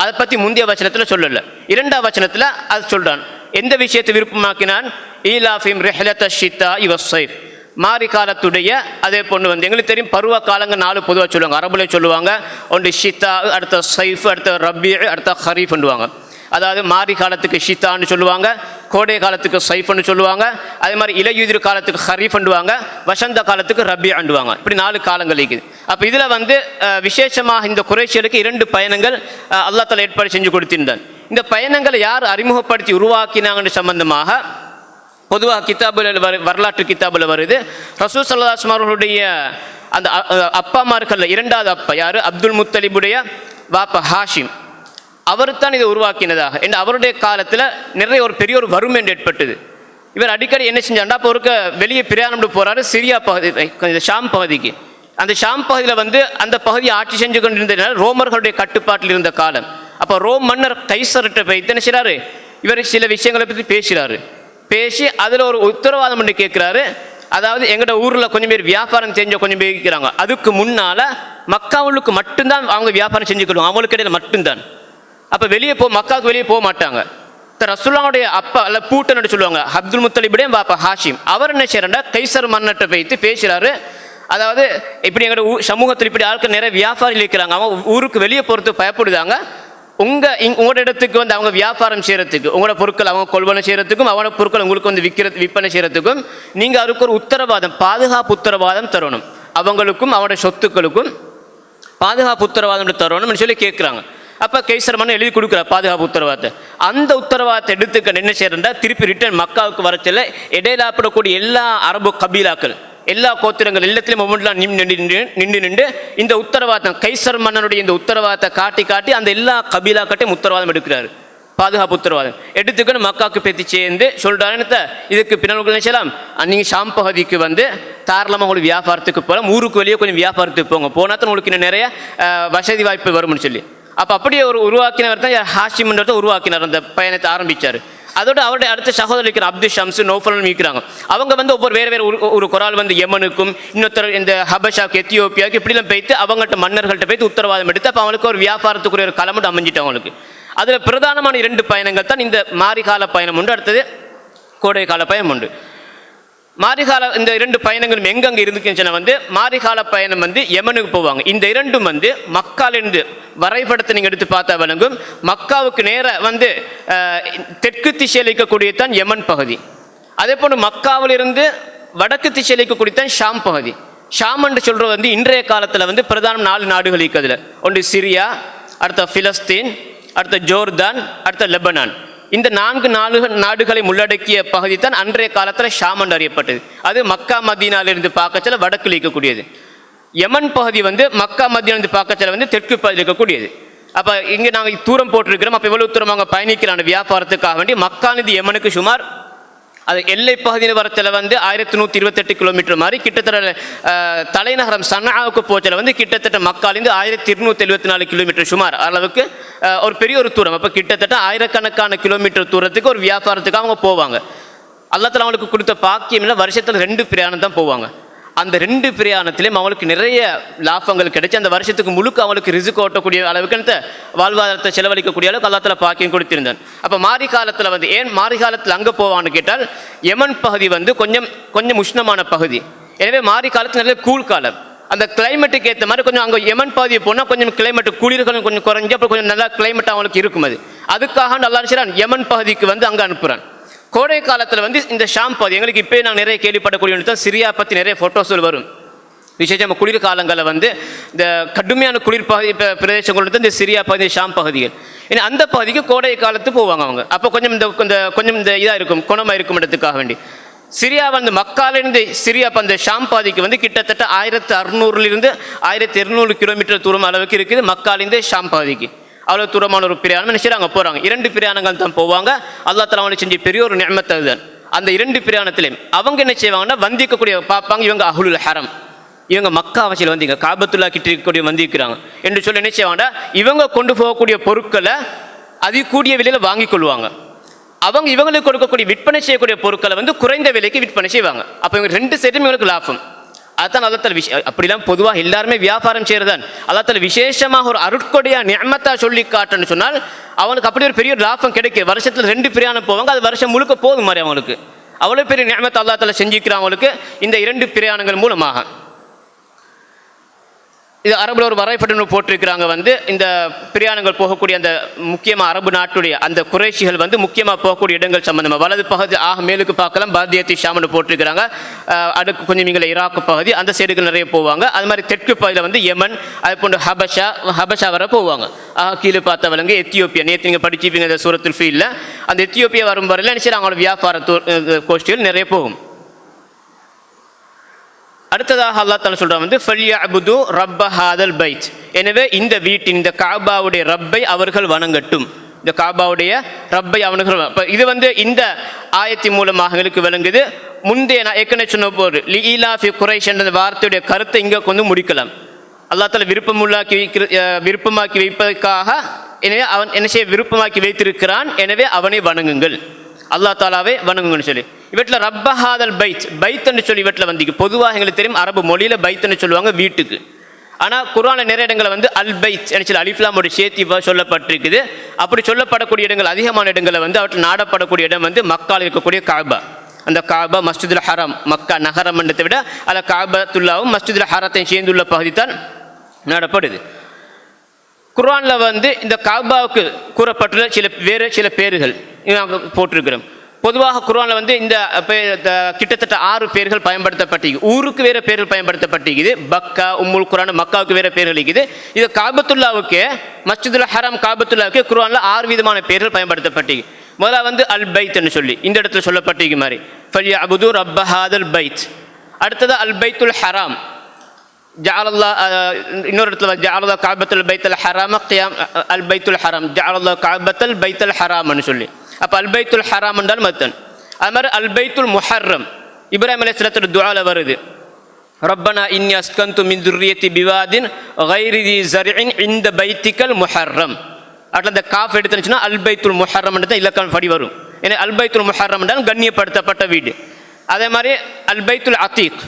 அதை பற்றி முந்திய வசனத்தில் சொல்லலை. இரண்டாவது வசனத்தில் அது சொல்றான், எந்த விஷயத்தை விருப்பமாக்கினான், ஈலாஃபிம் ரிஹ்லத்தஷ் ஷிதாஇ வஸ்ஸைஃப், மாரி காலத்துடைய. அதே பொண்ணு எங்களுக்கு தெரியும் பருவ காலங்கள் 4 பொதுவாக சொல்லுவாங்க, அரபுலையும் சொல்லுவாங்க. ஒன்று ஷித்தா, அடுத்த சைஃப், அடுத்த ரபி, அடுத்த ஹரீஃப் பண்ணுவாங்க. அதாவது மாரி காலத்துக்கு ஷித்தான்னு சொல்லுவாங்க, கோடை காலத்துக்கு சைஃப்னு சொல்லுவாங்க, அதே மாதிரி இலையுதிர் காலத்துக்கு ஹரீஃப் அண்டுவாங்க, வசந்த காலத்துக்கு ரபி அண்டுவாங்க. இப்படி 4 காலங்கள் இருக்குது. அப்போ இதில் விசேஷமாக இந்த குறைஷிகளுக்கு 2 பயணங்கள் அல்லாஹ் தஆலா ஏற்பாடு செஞ்சு கொடுத்திருந்தான். இந்த பயணங்களை யார் அறிமுகப்படுத்தி உருவாக்கினாங்கன்னு சம்பந்தமாக பொதுவாக கிதாபுல வரலாற்று கிதாபுல வருது. ரசூல் ஸல்லல்லாஹு அலைஹி வஸல்லம் அவர்களுடைய அந்த அப்பாமார்கள் இரண்டாவது அப்பா யார், அப்துல் முத்தலிபுடைய வாப்பா ஹாஷிம், அவர் தான் இதை உருவாக்கினதாக. என்று அவருடைய காலத்தில் நிறைய ஒரு பெரிய ஒரு வறுமை ஏற்பட்டது. இவர் அடிக்கடி என்ன செஞ்சாண்டா, அப்போ ஒருக்க வெளியே பிரயாணம் போகிறாரு சிரியா பகுதி, ஷாம் பகுதிக்கு. அந்த ஷாம் பகுதியில் அந்த பகுதியை ஆட்சி செஞ்சு கொண்டிருந்ததுனால ரோமர்களுடைய கட்டுப்பாட்டில் இருந்த காலம். அப்போ ரோம் மன்னர் கைசர்கிட்ட போய் என்ன செய்கிறாரு, இவர் சில விஷயங்களை பற்றி பேசுகிறாரு. பேசி அதில் ஒரு உத்தரவாதம் பண்ணி கேட்குறாரு. அதாவது எங்களோட ஊரில் கொஞ்சம் பேர் வியாபாரம் தெரிஞ்ச கொஞ்சம் பேர் இருக்கிறாங்க, அதுக்கு முன்னால் மக்காவுக்கு மட்டும்தான் அவங்க வியாபாரம் செஞ்சுக்கணும், அவங்களுக்கு இடையில மட்டும்தான். அப்போ மக்காவுக்கு வெளியே போக மாட்டாங்க. ரசூலுல்லாஹ்வுடைய அப்பா அல்ல பூட்டன்னு சொல்லுவாங்க, அப்துல் முத்தலிபுடைய பாப்பா ஹாஷிம், அவர் என்ன செய்யறாண்டா கைசர் மன்னர்கிட்ட போய்த்து பேசுகிறாரு. அதாவது இப்படி எங்களோட சமூகத்தில் இப்படி ஆட்கள் நிறைய வியாபாரிகள் இருக்கிறாங்க, அவங்க ஊருக்கு வெளியே போகிறதுக்கு பயப்படுதாங்க. உங்களோட இடத்துக்கு அவங்க வியாபாரம் செய்கிறதுக்கு, உங்களோட பொருட்கள் அவங்க கொள்வனை செய்கிறதுக்கும், அவனோட பொருட்கள் உங்களுக்கு விற்பனை செய்கிறதுக்கும் நீங்கள் அவருக்கு ஒரு உத்தரவாதம், பாதுகாப்பு உத்தரவாதம் தரணும், அவங்களுக்கும் அவனோட சொத்துக்களுக்கும் பாதுகாப்பு உத்தரவாதம் தரணும்னு சொல்லி கேட்குறாங்க. அப்போ கைசர் மன்னன் எழுதி கொடுக்குறார் பாதுகாப்பு உத்தரவாதத்தை. அந்த உத்தரவாதத்தை எடுத்துக்க என்ன செய்யறா, திருப்பி ரிட்டர்ன் மக்காவுக்கு வரச்சல இடையிலாப்படக்கூடிய எல்லா அரபு கபீலாக்கள், எல்லா கோத்திரங்கள் எல்லாத்திலையும் ஒவ்வொன்றுலாம் நின்று இந்த உத்தரவாதம், கைசர் மன்னனுடைய இந்த உத்தரவாதத்தை காட்டி அந்த எல்லா கபீலாக்கட்டையும் உத்தரவாதம் எடுக்கிறாரு, பாதுகாப்பு உத்தரவாதம் எடுத்துக்கணும். மக்காவுக்கு பேத்தி சேர்ந்து சொல்கிறான்னு இதுக்கு பின்னால் நினைச்சலாம், நீங்கள் ஷாம் பகுதிக்கு தாராளமாக உங்களுக்கு வியாபாரத்துக்கு போகலாம், ஊருக்கு வெளியே கொஞ்சம் வியாபாரத்துக்கு போங்க, போனால் தான் உங்களுக்கு இன்னும் நிறைய வசதி வாய்ப்பு வரும்னு சொல்லி. அப்போ அப்படியே ஒரு உருவாக்கினவர் தான் ஹாஷிம்ன்றதை உருவாக்கினார், அந்த பயணத்தை ஆரம்பித்தார். அதோட அவருடைய அடுத்த சகோதரர் இருக்கிற அப்துல் ஷம்ஸ் நௌஃபல் இருக்கிறாங்க. அவங்க வந்து ஒவ்வொரு வேறு ஒரு குரால் வந்து யமனுக்கும் இன்னொருத்தர் இந்த ஹபஷாவுக்கு எத்தியோப்பியாவுக்கு இப்படிலாம் போய்த்து அவங்கள்ட்ட மன்னர்கள்ட்ட போய்த்து உத்தரவாதம் எடுத்து அப்போ அவங்களுக்கு ஒரு வியாபாரத்துக்குரிய ஒரு களம் அமைஞ்சிட்டு அவங்களுக்கு. அதில் பிரதானமான 2 பயணங்கள் தான் இந்த மாரிகால பயணம் உண்டு, அடுத்தது கோடை கால பயணம் உண்டு. மாரிகால இந்த 2 பயணங்களும் எங்கெங்கே இருந்துச்சுன்னா வந்து மாரிகால பயணம் வந்து யமனுக்கு போவாங்க. இந்த 2ம் வந்து மக்காலிருந்து வரைபடத்தை நீங்கள் எடுத்து பார்த்தா விளங்கும். மக்காவுக்கு நேராக வந்து தெற்கு திசையில் இருக்கக்கூடியதான் யமன் பகுதி. அதே போன்று மக்காவிலிருந்து வடக்கு திசையில் இருக்கக்கூடியதான் ஷாம் பகுதி. ஷாம் என்று சொல்கிறது வந்து இன்றைய காலத்தில் வந்து பிரதான 4 நாடுகள் இருக்கிறதுல ஒன்று சிரியா, அடுத்த பிலஸ்தீன், அடுத்த ஜோர்தான், அடுத்த லெபனான். இந்த 4 நாடுகளை உள்ளடக்கிய பகுதி தான் அன்றைய காலத்தில் ஷாம் என்று அறியப்பட்டது. அது மக்கா மதீனாவிலிருந்து பார்க்கச்சல வடக்கில் இருக்கக்கூடியது. யமன் பகுதி வந்து மக்கா மதீனாவிலிருந்து பார்க்கச்சல வந்து தெற்கு பகுதியில் இருக்கக்கூடியது. அப்போ இங்கே நாங்கள் தூரம் போட்டிருக்கிறோம். அப்போ எவ்வளோ தூரம் அவங்க பயணிக்கிறாங்க வியாபாரத்துக்காக வேண்டி மக்கானிது யமனுக்கு சுமார் அது எல்லை பகுதியில் வரத்தில் வந்து 1128 கிலோமீட்டர் மாதிரி கிட்டத்தட்ட தலைநகரம் சன்னாவுக்கு போச்சல வந்து கிட்டத்தட்ட மக்காலிருந்து 1274 கிலோமீட்டர் சுமார் அளவுக்கு ஒரு பெரிய ஒரு தூரம். அப்போ கிட்டத்தட்ட ஆயிரக்கணக்கான கிலோமீட்டர் தூரத்துக்கு ஒரு வியாபாரத்துக்கு அவங்க போவாங்க. அல்லாஹ் அவங்களுக்கு கொடுத்த பாக்கியம் இல்லை, வருஷத்தில் 2 பிரயாணம் தான் போவாங்க. அந்த 2 பிரயாணத்திலையும் அவங்களுக்கு நிறைய லாபங்கள் கிடைச்சி அந்த வருஷத்துக்கு முழுக்க அவங்களுக்கு ரிசுக்கு ஓட்டக்கூடிய அளவுக்கு வாழ்வாதாரத்தை செலவழிக்கக்கூடிய அளவுக்கு அல்லாஹ் பாக்கியம் கொடுத்திருந்தான். அப்போ மாரி காலத்தில் வந்து ஏன் மாரி காலத்தில் அங்கே போவான்னு கேட்டால் யமன் பகுதி வந்து கொஞ்சம் உஷ்ணமான பகுதி. எனவே மாரி காலத்தில் நிறைய கூழ் காலம், அந்த கிளைமேட்டுக்கு ஏற்ற மாதிரி கொஞ்சம் அங்கே யமன் பகுதியை போனால் கொஞ்சம் கிளைமேட் குளிர்களும் கொஞ்சம் குறைஞ்சி அப்புறம் கொஞ்சம் நல்லா கிளைமேட் அவங்களுக்கு இருக்கும். அதுக்காக அல்லாஹ் செய்றான் யமன் பகுதிக்கு வந்து அங்கே அனுப்புகிறான். கோடை காலத்தில் வந்து இந்த ஷாம் பகுதி எங்களுக்கு இப்போ நாங்கள் நிறைய கேள்விப்படக்கூடிய தான் சிரியா பற்றி நிறைய ஃபோட்டோஸ்கள் வரும். விசேஷமாக குளிர் காலங்களில் வந்து இந்த கடுமையான குளிர் பகுதி பிரதேசங்கள் வந்து இந்த சிரியா பகுதி ஷாம் பகுதிகள். ஏன்னா அந்த பகுதிக்கு கோடை காலத்துக்கு போவாங்க அவங்க. அப்போ கொஞ்சம் இந்த இதாக இருக்கும், குணமாக இருக்கும் இடத்துக்காக வேண்டி. சிரியா வந்து மக்காலிருந்து சிரியா அந்த ஷாம் பகுதிக்கு வந்து கிட்டத்தட்ட 1600 1200 கிலோமீட்டர் தூரம் அளவுக்கு இருக்குது மக்காலிருந்து ஷாம் பகுதிக்கு. அவ்வளோ தூரமான ஒரு பிரயாணம் நினைச்சு அங்கே போகிறாங்க. 2 பிரயாணங்கள் தான் போவாங்க. அல்லாஹ் தஆலா அவங்களுக்கு செஞ்ச பெரிய ஒரு நிஅமத் அதுதான். அந்த 2 பிரயாணத்திலையும் அவங்க என்ன செய்வாங்கன்னா வந்திக்கக்கூடிய பார்ப்பாங்க, இவங்க அஹ்லுல் ஹரம், இவங்க மக்கா வச்சியில் வந்தீங்க காபத்துல்லா கிட்ட இருக்கக்கூடிய வந்திருக்கிறாங்க என்று சொல்லி என்ன செய்வாங்கன்னா இவங்க கொண்டு போகக்கூடிய பொருட்களை அதி கூடிய விலையில் வாங்கி கொள்வாங்க. அவங்க இவங்களுக்கு கொடுக்கக்கூடிய விற்பனை செய்யக்கூடிய பொருட்களை வந்து குறைந்த விலைக்கு விற்பனை செய்வாங்க. அப்போ இவங்க 2 சைடும் இவங்களுக்கு லாபம். அதுதான் அல்லாஹ் தஆலா அப்படிலாம் பொதுவாக எல்லாருமே வியாபாரம் செய்கிறதான். அல்லாஹ் தஆலா விசேஷமாக ஒரு அருட்கொடையா நிஅமத்தா சொல்லி காட்டுன்னு சொன்னால் அவனுக்கு அப்படி ஒரு பெரிய லாபம் கிடைக்கும். வருஷத்தில் 2 பிரயாணம் போவாங்க, அது வருஷம் முழுக்க போதும் மாதிரி அவங்களுக்கு. அவ்வளோ பெரிய நிஅமத் அல்லாஹ் தஆலா செஞ்சுக்கிறான் அவங்களுக்கு இந்த 2 பிரயாணங்கள் மூலமாக. இது அரபுல ஒரு வரைபடம் போட்டிருக்கிறாங்க வந்து இந்த பிரயாணங்கள் போகக்கூடிய அந்த முக்கியமாக அரபு நாட்டுடைய அந்த குறைஷிகள் வந்து முக்கியமாக போகக்கூடிய இடங்கள் சம்பந்தமாக வலது பகுதி மேலுக்கு பார்க்கலாம் பாத்தியத்தி ஷாம்னு போட்டிருக்கிறாங்க. அடுக்கு கொஞ்சம் இங்கே ஈராக் பகுதி அந்த சைடுகள் நிறைய போவாங்க. அது மாதிரி தெற்கு பகுதியில் வந்து யமன், அது போன்று ஹபஷா வர போவாங்க. கீழே பார்த்த விலங்கு எத்தியோப்பியா, நேற்று நீங்கள் படிச்சுப்பீங்க இந்த சூரத்துல் ஃபீல்ல. அந்த எத்தியோப்பியா வரும் வரையில் நினைச்சு அவங்களோட வியாபார கோஷ்டிகள் நிறைய போகும். அடுத்ததாக அல்லாஹ் தஆலா சொல்றான் வந்து ஃபல்யஅபுது ரப்ப ஹாதல் பைத், எனவே இந்த வீட்டின் இந்த காபாவுடைய ரப்பை அவர்கள் வணங்கட்டும். இந்த காபாவுடைய ரப்பை அவர்கள் இது வந்து இந்த ஆயத்தின் மூலமாக எங்களுக்கு விளங்குது. முந்தைய நான் ஏற்கனவே சொன்ன போது லீலாஃபி குரைஷ் என்ற வார்த்தையுடைய கருத்தை இங்கே கொண்டு முடிக்கலாம். அல்லாஹ் தஆலா விருப்பமாக்கி வைப்பதற்காக எனவே அவன் என்ன செய்ய விருப்பமாக்கி வைத்திருக்கிறான், எனவே அவனை வணங்குங்கள், அல்லாஹ் தாலாவே வணங்குங்கன்னு சொல்லி. இவற்றில் ரப்ப ஹாதல் பைத்ன்னு சொல்லி இவற்றில் வந்து பொதுவாக எங்களுக்கு தெரியும் அரபு மொழியில் பைத்ன்னு சொல்லுவாங்க வீட்டுக்கு. ஆனால் குர்ஆனில் நிறைய இடங்களை வந்து அல் பைத் என்ன சொல்லி அலிஃப்லாமோட சேர்த்தி சொல்லப்பட்டிருக்குது. அப்படி சொல்லப்படக்கூடிய இடங்கள் அதிகமான இடங்களை வந்து அவற்றில் நாடப்படக்கூடிய இடம் வந்து மக்கால் இருக்கக்கூடிய காபா. அந்த காபா மஸ்ஜிதுல் ஹரம் மக்கா நகர மண்டலத்தை விட அதில் காபத்துல்லாவும் மஸ்ஜிதுல் ஹரத்தையும் சேர்ந்துள்ள பகுதி தான் நாடப்படுது. குர்ஆனில் வந்து இந்த காபாவுக்கு கூறப்பட்டுள்ள சில பேர்கள் நாங்கள் போட்டிருக்கிறோம். பொதுவாக குர்ஆனில் வந்து இந்த கிட்டத்தட்ட 6 பேர்கள் பயன்படுத்தப்பட்டிருக்கு. ஊருக்கு வேறு பேர்கள் பயன்படுத்தப்பட்டிருக்குது. பக்கா, உம்முல் குர்ஆன், மக்காவுக்கு வேறு பேர்கள் இருக்குது. இது காபத்துல்லாவுக்கு மஸ்ஜிதுல் ஹரம் காபத்துல்லாவுக்கு குர்ஆனில் 6 விதமான பேர்கள் பயன்படுத்தப்பட்டிருக்கு. முதல்ல வந்து அல் பைத்ன்னு சொல்லி இந்த இடத்துல சொல்லப்பட்டிருக்கு மாதிரி ஃபல்யஅபுது ரப்ப ஹாதல் பைத். அடுத்தது அல் பைத்துல் ஹராம் இன்னொரு இடத்துல ஜஅலல்லாஹு கஅபத்தல் பைத்தல் ஹராம கியாம் அல் பைத்துல் ஹராம் ஜஅலல்லாஹு கஅபத்தல் பைத்தல் ஹராம்னு சொல்லி. அப்போ அல் பைத்துல் ஹராம் என்றால் மத்தன். அது மாதிரி அல் பைத்துல் முஹர்ரம் இப்ராஹிம் அலைஹிஸ்ஸலாத்து துஆல வருது ரப்பனா இன்னி அஸ்கன்து மின் துர்ரியத்தி பிவாதின் கைரி தி ஸர்இன் இந்த பைத்திக்கல் முஹர்ரம். அதில் அந்த காஃப் எடுத்துச்சுன்னா அல் பைத்துல் முஹர்ரம் தான் இலக்கணம் படி வரும். ஏன்னா அல் பைத்துல் முஹர்ரம் என்றால் கண்ணியப்படுத்தப்பட்ட வீடு. அதே மாதிரி அல் பைத்துல் அதீக்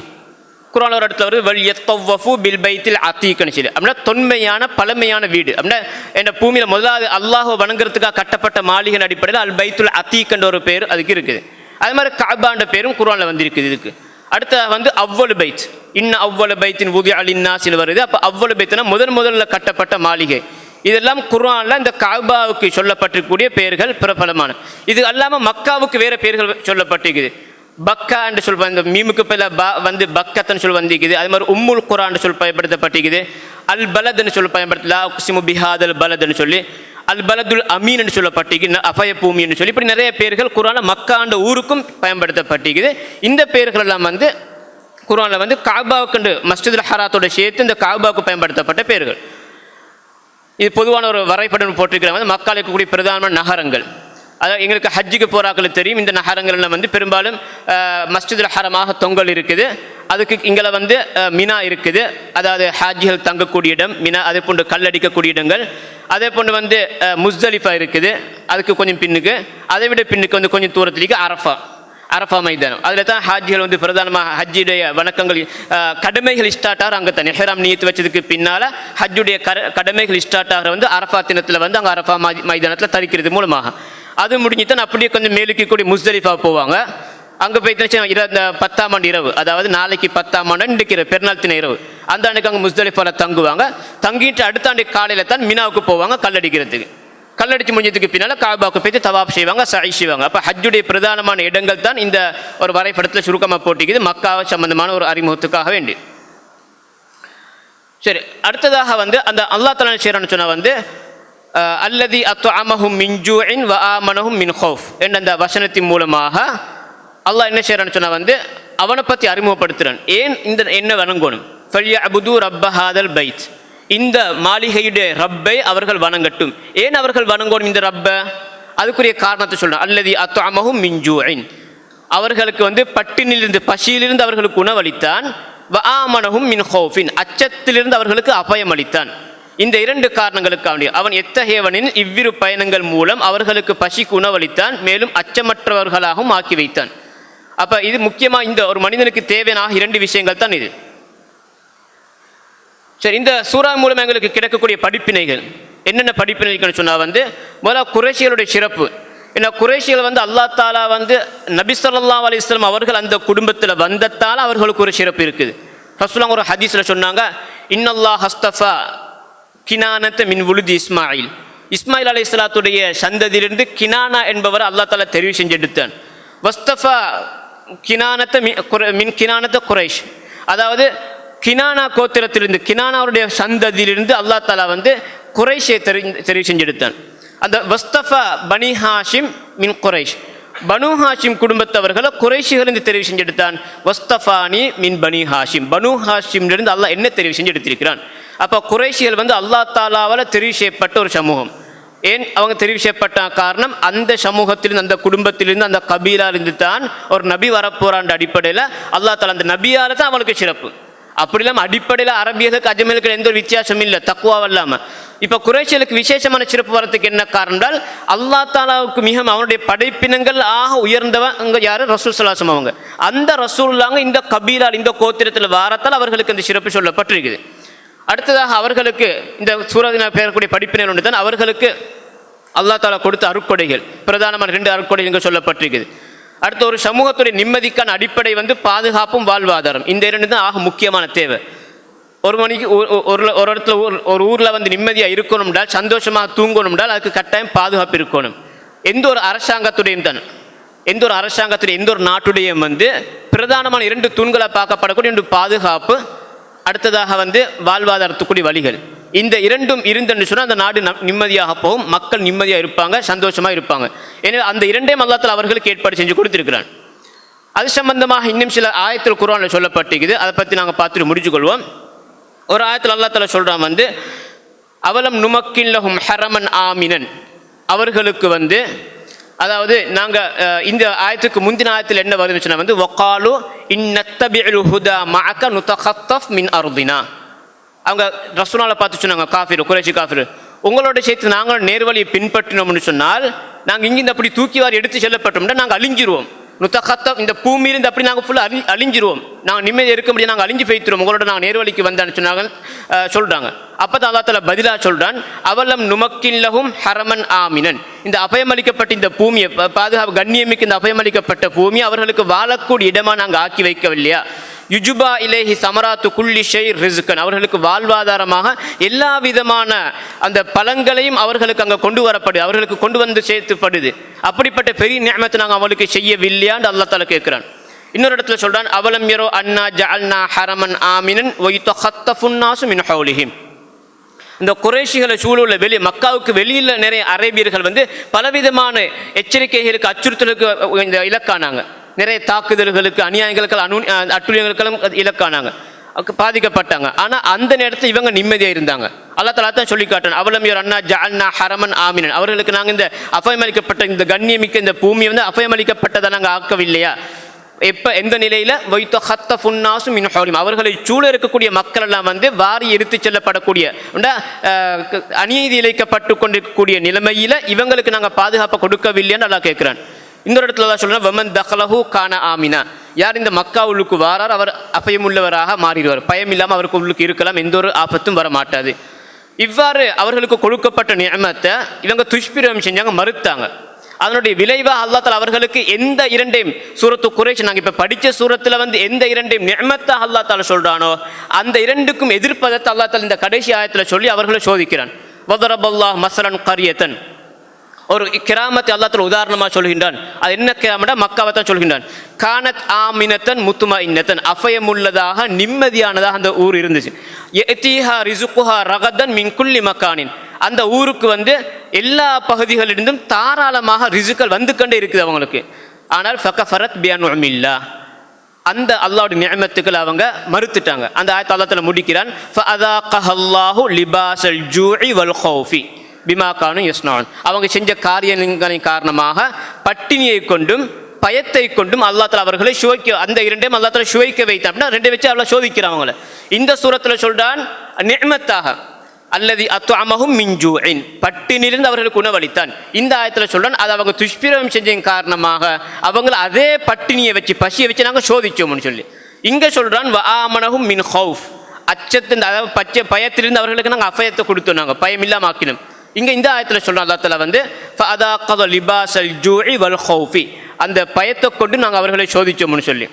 குர்ஆன்ல ஒரு இடத்துல வருது வல் யத்தவஃபு பில் பைத்தில் அதீக்னு சொல்லி. அப்படின்னா தொன்மையான பழமையான வீடு. அப்படின்னா இந்த பூமியில் முதலாவது அல்லாஹ் வணங்குறதுக்காக கட்டப்பட்ட மாளிகை அடிப்படையில் அல் பைத்துல் அதீக் என்ற ஒரு பேர் அதுக்கு இருக்குது. அதே மாதிரி கஅபான்ற பேரும் குர்ஆன்ல வந்திருக்குது இதுக்கு. அடுத்த வந்து அவ்வளு பைத் இன்ன அவ்வளு பைத்தின் உதி அலின்னாசின்னு வருது. அப்போ அவ்வளு பைத்னா முதல்ல கட்டப்பட்ட மாளிகை. இதெல்லாம் குர்ஆன்ல இந்த கஅபாவுக்கு சொல்லப்பட்டிருக்கக்கூடிய பெயர்கள் பிரபலமான. இது அல்லாமல் மக்காவுக்கு வேற பெயர்கள் சொல்லப்பட்டிருக்குது. பக்கா என்று சொல் இந்த மீமுக்கு பல வந்து பக்கத்தன்னு சொல் வந்திருக்குது. அது மாதிரி உம்முல் குர்ஆன் சொல் பயன்படுத்தப்பட்டிருக்குது. அல் பலத்னு சொல் பயன்படுத்த லா உக்ஸிமு பிஹாதல் பலத்னு சொல்லி அல் பலதுல் அமீன் என்று சொல்லப்பட்டிருக்கு அபய பூமி என்று சொல்லி இப்படி நிறைய பேர்கள் குர்ஆன்ல மக்காண்ட ஊருக்கும் பயன்படுத்தப்பட்டிருக்குது. இந்த பெயர்கள் எல்லாம் வந்து குர்ஆன்ல வந்து கஅபாவுக்கு மஸ்ஜிதுல் ஹராத்தோட சேர்த்து இந்த கஅபாவுக்கு பயன்படுத்தப்பட்ட பெயர்கள். இது பொதுவான ஒரு வரைபடம் போட்டிருக்கிறாங்க. வந்து மக்கால் இருக்கக்கூடிய பிரதான நகரங்கள். அதாவது எங்களுக்கு ஹஜ்ஜுக்கு போகிறாக்களுக்கு தெரியும் இந்த நகரங்களில் வந்து பெரும்பாலும் மஸ்ஜிதுல் ஹரமாக தொங்கல் இருக்குது. அதுக்கு இங்கே வந்து மினா இருக்குது, அதாவது ஹாஜிகள் தங்கக்கூடிய இடம் மினா. அதே போன்று கல்லடிக்கக்கூடிய இடங்கள். அதே போன்று வந்து முஸ்தலிஃபா இருக்குது, அதுக்கு கொஞ்சம் பின்னுக்கு. அதை விட பின்னுக்கு வந்து கொஞ்சம் தூரத்துலேக்கு அரஃபா மைதானம். அதில் தான் ஹாஜிகள் வந்து பிரதானமாக ஹஜ்ஜுடைய வணக்கங்கள் கடமைகள் ஸ்டார்ட் ஆகிற அங்கே தான் இஹ்ராம் நியத்து வச்சதுக்கு பின்னால் ஹஜ்ஜுடைய கடமைகள் ஸ்டார்ட் ஆகிற வந்து அரஃபா தினத்தில் வந்து அங்கே அரஃபா மைதானத்தில் தரிக்கிறது மூலமாக. அது முடிஞ்சு தான் அப்படியே கொஞ்சம் மேலுக்கு கூடிய முஸ்தலிஃபா போவாங்க. அங்கே போய்ட்டு இந்த 10ஆம் ஆண்டு இரவு, அதாவது நாளைக்கு 10ஆம் ஆண்டு இன்றைக்கு பெருநாள் தின இரவு, அந்த ஆண்டுக்கு அங்கே முஸ்தலிஃபாவில் தங்குவாங்க. தங்கிட்டு அடுத்த ஆண்டு காலையில் தான் மினாவுக்கு போவாங்க கல்லடிக்கிறதுக்கு. கல்லடிச்சு முடிஞ்சதுக்கு பின்னால் காபாவுக்கு போய்ட்டு தவாப் செய்வாங்க, சை செய்வாங்க. அப்போ ஹஜ்ஜுடைய பிரதானமான இடங்கள் தான் இந்த ஒரு வரைபடத்தில் சுருக்கமாக போட்டிக்குது மக்காவை சம்பந்தமான ஒரு அறிமுகத்துக்காக வேண்டி. சரி, அடுத்ததாக வந்து அந்த அல்லாஹ் தஆலா செய்கிறான்னு சொன்னால் வந்து அல்லதி அத்அமஹும் மின் ஜூஇன் வ ஆமனஹும் மின் ஹௌஃப் என்ற அந்த வசனத்தின் மூலமாக அல்லாஹ் என்ன செய்கிறான்னு சொன்னால் வந்து அவனை பற்றி அறிமுகப்படுத்துகிறான். ஏன் இந்த என்ன வணங்கணும்? ஃபல்யஅபுது ரப்ப ஹாதல் பைத், இந்த மாளிகையுடைய ரப்பை அவர்கள் வணங்கட்டும். ஏன் அவர்கள் வணங்கணும் இந்த ரப்பை? அதுக்குரிய காரணத்தை சொல்கிறான். அல்லதி அத்அமஹும் மின் ஜூஇன், அவர்களுக்கு வந்து பட்டினிலிருந்து பசியிலிருந்து அவர்களுக்கு உணவளித்தான். வ ஆமனஹும் மின் ஹௌஃபின், அச்சத்திலிருந்து அவர்களுக்கு அபயம் அளித்தான். இந்த இரண்டு காரணங்களுக்காக அவன் எத்தகையவனின் இவ்விரு பயணங்கள் மூலம் அவர்களுக்கு பசிக்கு உணவளித்தான், மேலும் அச்சமற்றவர்களாகவும் ஆக்கி வைத்தான். அப்போ இது முக்கியமாக இந்த ஒரு மனிதனுக்கு தேவையான இரண்டு விஷயங்கள் தான் இது. சரி, இந்த சூரா மூலம் எங்களுக்கு கிடைக்கக்கூடிய படிப்பினைகள் என்னென்ன படிப்பினைகள்னு சொன்னால் வந்து முதல்ல குறைஷிகளுடைய சிறப்பு. ஏன்னா குறைஷிகள் வந்து அல்லாஹ் தாலா வந்து நபி ஸல்லல்லாஹு அலைஹி வஸல்லம் அவர்கள் அந்த குடும்பத்தில் வந்ததால் அவர்களுக்கு ஒரு சிறப்பு இருக்குது. ரசூலுல்லாஹ் ஒரு ஹதீஸில் சொன்னாங்க, இன்னல்லாஹ் ஹஸ்தஃபா கினானத்த மின் உலுதி இஸ்மாயில், இஸ்மாயில் அலைஹிஸ்ஸலாத்துடைய சந்ததியிலிருந்து கினானா என்பவர் அல்லாஹ் தாலா தெரிவு செஞ்சு எடுத்தான். வஸ்தஃபா கினானத்த மின் கினானத்த குறைஷ், அதாவது கினானா கோத்திரத்திலிருந்து கினானாவுடைய சந்ததியிலிருந்து அல்லாஹ் தாலா வந்து குறைஷை தெரிவு செஞ்சு எடுத்தான். அந்த வஸ்தஃபா பனி ஹாஷிம் மின் குறைஷ், பனு ஹாஷிம் குடும்பத்தவர்களை குறைஷிகளிருந்து தெரிவு செஞ்சு எடுத்தான். வஸ்தஃபானி மின் பனி ஹாஷிம், பனு ஹாஷிம்லிருந்து அல்லாஹ் என்ன தெரிவு செஞ்சு எடுத்திருக்கிறான். அப்போ குறைஷிகள் வந்து அல்லாஹ் தாலாவால் தெரிவு செய்யப்பட்ட ஒரு சமூகம். ஏன் அவங்க தெரிவு செய்யப்பட்ட காரணம், அந்த சமூகத்திலிருந்து அந்த குடும்பத்திலிருந்து அந்த கபீலாலிருந்து தான் ஒரு நபி வரப்போறான்ற அடிப்படையில் அல்லாஹ் தாலா அந்த நபியால் தான் அவளுக்கு சிறப்பு. அப்படி இல்லாமல் அடிப்படையில் அரபியர்களுக்கு அஜமிகளுக்கு எந்த ஒரு வித்தியாசமும் இல்லை தக்குவாவும் இல்லாமல். இப்போ குறைஷிகளுக்கு விசேஷமான சிறப்பு வரத்துக்கு என்ன காரணம்? அல்லாஹ் தாலாவுக்கு மிக அவனுடைய படைப்பினங்கள் ஆக உயர்ந்தவங்க யார்? ரசூல் ஸல்லல்லாஹு அலைஹி வஸல்லம் அவங்க. அந்த ரசூலுல்லாஹ் இந்த கபீலால் இந்த கோத்திரத்தில் வாரத்தால் அவர்களுக்கு அந்த சிறப்பு சொல்லப்பட்டிருக்குது. அடுத்ததாக அவர்களுக்கு இந்த சூரத்தினால் பெயரக்கூடிய படிப்பினர் ஒன்று தான் அவர்களுக்கு அல்லாஹ் தாலா கொடுத்த அருட்கொடைகள், பிரதானமான 2 அருட்கொடைகள் சொல்லப்பட்டிருக்குது. அடுத்த ஒரு சமூகத்துடைய நிம்மதிக்கான அடிப்படை வந்து பாதுகாப்பும் வாழ்வாதாரம். இந்த 2 தான் ஆக முக்கியமான தேவை. ஒரு மணிக்கு ஒரு இடத்துல ஒரு ஊரில் வந்து நிம்மதியாக இருக்கணும்னால், சந்தோஷமாக தூங்கணும்னால் அதுக்கு கட்டாயம் பாதுகாப்பு இருக்கணும். எந்த ஒரு அரசாங்கத்துடையும் தான், எந்த ஒரு அரசாங்கத்துடைய எந்த ஒரு நாட்டுடையும் வந்து பிரதானமான 2 தூண்களை பார்க்கப்படக்கூடிய 2 பாதுகாப்பு, அடுத்ததாக வந்து வாழ்வாதாரத்துக்குரிய வழிகள். இந்த 2ம் இருந்துன்னு சொன்னால் அந்த நாடு நிம்மதியாக போகும், மக்கள் நிம்மதியாக இருப்பாங்க, சந்தோஷமாக இருப்பாங்க. எனவே அந்த 2ம் அல்லாஹ் தஆலா அவர்களுக்கு ஏற்பாடு செஞ்சு கொடுத்திருக்கிறான். அது சம்பந்தமாக இன்னும் சில ஆயத்தில் குர்ஆனில் சொல்லப்பட்டிருக்குது. அதை பற்றி நாங்கள் பார்த்துட்டு முடிச்சு கொள்வோம். ஒரு ஆயத்தில் அல்லாஹ் தஆலா சொல்கிறான் வந்து அவலம் நுமக்கின் லஹும் ஹரமன் ஆமினன், அவர்களுக்கு வந்து அதாவது நாங்கள் இந்த ஆயத்துக்கு முந்தின ஆயத்தில் என்ன வருதுச்சுன்னா வந்து வக்காலு இன்னத்தபிஉல் ஹுதா மஅக நுதகத்தஃப் மின் அர்தினா, அவங்க ரசூலாவை பார்த்து சொன்னாங்க, காஃபிர் குறைஷி காஃபிர், உங்களோட சேர்த்து நாங்கள் நேர்வழியை பின்பற்றினோம்னு சொன்னால் நாங்கள் இங்கிருந்து அப்படி தூக்கி வாரி எடுத்து செல்லப்பட்டோம்னா நாங்கள் அழிஞ்சிருவோம். நுத்தகத்தம் இந்த பூமியிலிருந்து அப்படி நாங்கள் ஃபுல்லாக அழிஞ்சிருவோம், நாங்கள் நிம்மதி இருக்க முடியாது, நாங்கள் அழிஞ்சு போய்த்துருவோம், உங்களோட நாங்கள் நேர்வழிக்கு வந்தான்னு சொன்னாங்க சொல்கிறாங்க. அப்போ தான் அல்லா தஆலா பதிலாக சொல்கிறான், அவலம் நுமக்கில்லஹும் ஹரமன் ஆமினன். இந்த அபயமளிக்கப்பட்ட இந்த பூமியை பாதுகாப்பு கண்ணியமிக்கு இந்த அபயமளிக்கப்பட்ட பூமி அவர்களுக்கு வாழக்கூடிய இடமா நாங்கள் ஆக்கி வைக்கவில்லையா? யுஜுபா இலேஹி சமராத்து குல்லி ஷை ரிஸ்கன். அவர்களுக்கு வாழ்வாதாரமாக எல்லா விதமான அந்த பலன்களையும் அவர்களுக்கு அங்கே கொண்டு வரப்படுது, அவர்களுக்கு கொண்டு வந்து சேர்த்துப்படுது. அப்படிப்பட்ட பெரிய நிஅமத்தை நாங்கள் அவளுக்கு செய்யவில்லையான்னு அல்லாஹ் தஆலா கேட்குறான். இன்னொரு இடத்துல சொல்கிறான், அவலம் யரோ அன்னா ஜஅல்னா ஹரமன் ஆமினன் வ யுதகத்தஃபுன் நாசு மின் ஹவுலிஹிம். இந்த குறைஷிகளை சூழல மக்காவுக்கு வெளியில் நிறைய அரேபியர்கள் வந்து பலவிதமான எச்சரிக்கைகளுக்கு அச்சுறுத்தலுக்கு இந்த இலக்கானாங்க, நிறைய தாக்குதல்களுக்கு அநியாயங்களுக்கு அட்டுழியங்களுக்கெல்லாம் இலக்கானாங்க, பாதிக்கப்பட்டாங்க. ஆனால் அந்த நேரத்தில் இவங்க நிம்மதியாக இருந்தாங்க. அல்லாஹ் தஆலா தான் சொல்லி காட்டுறான், அவலம் யரோ அன்னா ஜஅல்னா ஹரமன் ஆமினன். அவர்களுக்கு நாங்கள் இந்த அபயமளிக்கப்பட்ட இந்த கண்ணியமிக்க இந்த பூமியை வந்து அபயமளிக்கப்பட்டதை நாங்கள் ஆக்கவில்லையா? எப்போ எந்த நிலையில் வைத்தஹத்தஃபுன்னாசு மின் ஹவுலிஹிம். அவர்களை சூழ இருக்கக்கூடிய மக்கள் எல்லாம் வந்து வாரி எடுத்து செல்லப்படக்கூடிய அநீதி இழைக்கப்பட்டு கொண்டிருக்கக்கூடிய நிலைமையில் இவங்களுக்கு நாங்கள் பாதுகாப்பை கொடுக்கவில்லைன்னு அல்லாஹ் கேட்குறான். இன்னொரு இடத்துல அல்லாஹ் சொல்றான், வமன் தஹலஹு கான ஆமினா. யார் இந்த மக்கா உள்ளுக்கு வாரார் அவர் அபயமுள்ளவராக மாறிடுவார், பயம் இல்லாமல் அவருக்கு உள்ளுக்கு இருக்கலாம், எந்த ஒரு ஆபத்தும் வர மாட்டாது. இவ்வாறு அவர்களுக்கு கொடுக்கப்பட்ட நிஅமத்தை இவங்க துஷ்பிரயோகம் செஞ்சாங்க, மறுத்தாங்க. அதனுடைய விளைவாக அல்லாஹ் தஆலா அவர்களுக்கு எந்த இரண்டையும் சூரத்து குறைஷ் நாங்கள் இப்போ படித்த சூரத்தில் வந்து எந்த இரண்டையும் நிஅமத்தாக அல்லாஹ் தஆலா சொல்கிறானோ அந்த இரண்டுக்கும் எதிர்ப்பதத்தை அல்லாஹ் தஆலா இந்த கடைசி ஆயத்தில் சொல்லி அவர்களை சோதிக்கிறான். வதரபல்லாஹ் மஸலன் கரியத்தன். ஒரு கிராமத்தை அல்லாஹ் தஆலா உதாரணமாக சொல்கின்றான். அது என்ன கிராமம்னா மக்காவை தான் சொல்கின்றான். கானத் ஆமினத்தன் முத்துமஇன்னத்தன். அஃபயமுள்ளதாக நிம்மதியானதாக அந்த ஊர் இருந்துச்சு. யதீஹா ரிஸ்குஹா ரகதன் மின் குல்லி மக்கானின். அந்த ஊருக்கு வந்து எல்லா பகுதிகளிலிருந்தும் தாராளமாக ரிசுக்கள் வந்து கொண்டே இருக்குது அவங்களுக்கு. ஆனால் ஃபகஃபரத் பிஅன்உமில்லாஹ். அந்த அல்லாஹ்வுடைய நிஅமத்துக்களை அவங்க மறுத்துட்டாங்க. அந்த ஆயத்தை அல்லாஹ் தஆலா முடிக்கிறான், ஃபஅதாகஹல்லாஹு லிபாஸல் ஜூஇ வல் ஹௌஃபி பிமா கானு யஸ்னஊன். அவங்க செஞ்ச காரியங்களின் காரணமாக பட்டினியை கொண்டும் பயத்தை கொண்டும் அல்லாஹ் தஆலா அவர்களை அந்த இரண்டையும் அல்லாஹ் தஆலா சுவைக்க வைத்தான். அப்படின்னா ரெண்டை வச்சு அல்லாஹ் சோதிக்கிறான் அவங்கள. இந்த சூரத்தில் சொல்றான் நிஅமத்தாக அல்லதி அத்அமஹும் மின் ஜூஇன். பட்டினிலிருந்து அவர்களுக்கு உணவளித்தான். இந்த ஆயத்தில் சொல்றான், அது அவங்க துஷ்பிரயோகம் செஞ்சதின் காரணமாக அவங்கள அதே பட்டினியை வச்சு பசியை வச்சு நாங்கள் சோதிச்சோம்னு சொல்லி. இங்கே சொல்றான் வ ஆமனஹும் மின் ஹவுஃப். அச்சத்தின் அதாவது பயத்திலிருந்து அவர்களுக்கு நாங்கள் அபயத்தை கொடுத்தோம், நாங்கள் பயம் இல்லாமல் ஆக்கினோம். இங்கே இந்த ஆயத்தில் சொல்கிறோம் அல்லாஹ் தஆலா வந்து ஃபஅதாகஹ லிபாஸல் ஜூஇ வல் ஹௌஃபி. அந்த பயத்தை கொண்டு நாங்கள் அவர்களை சோதிச்சோம்னு சொல்லி.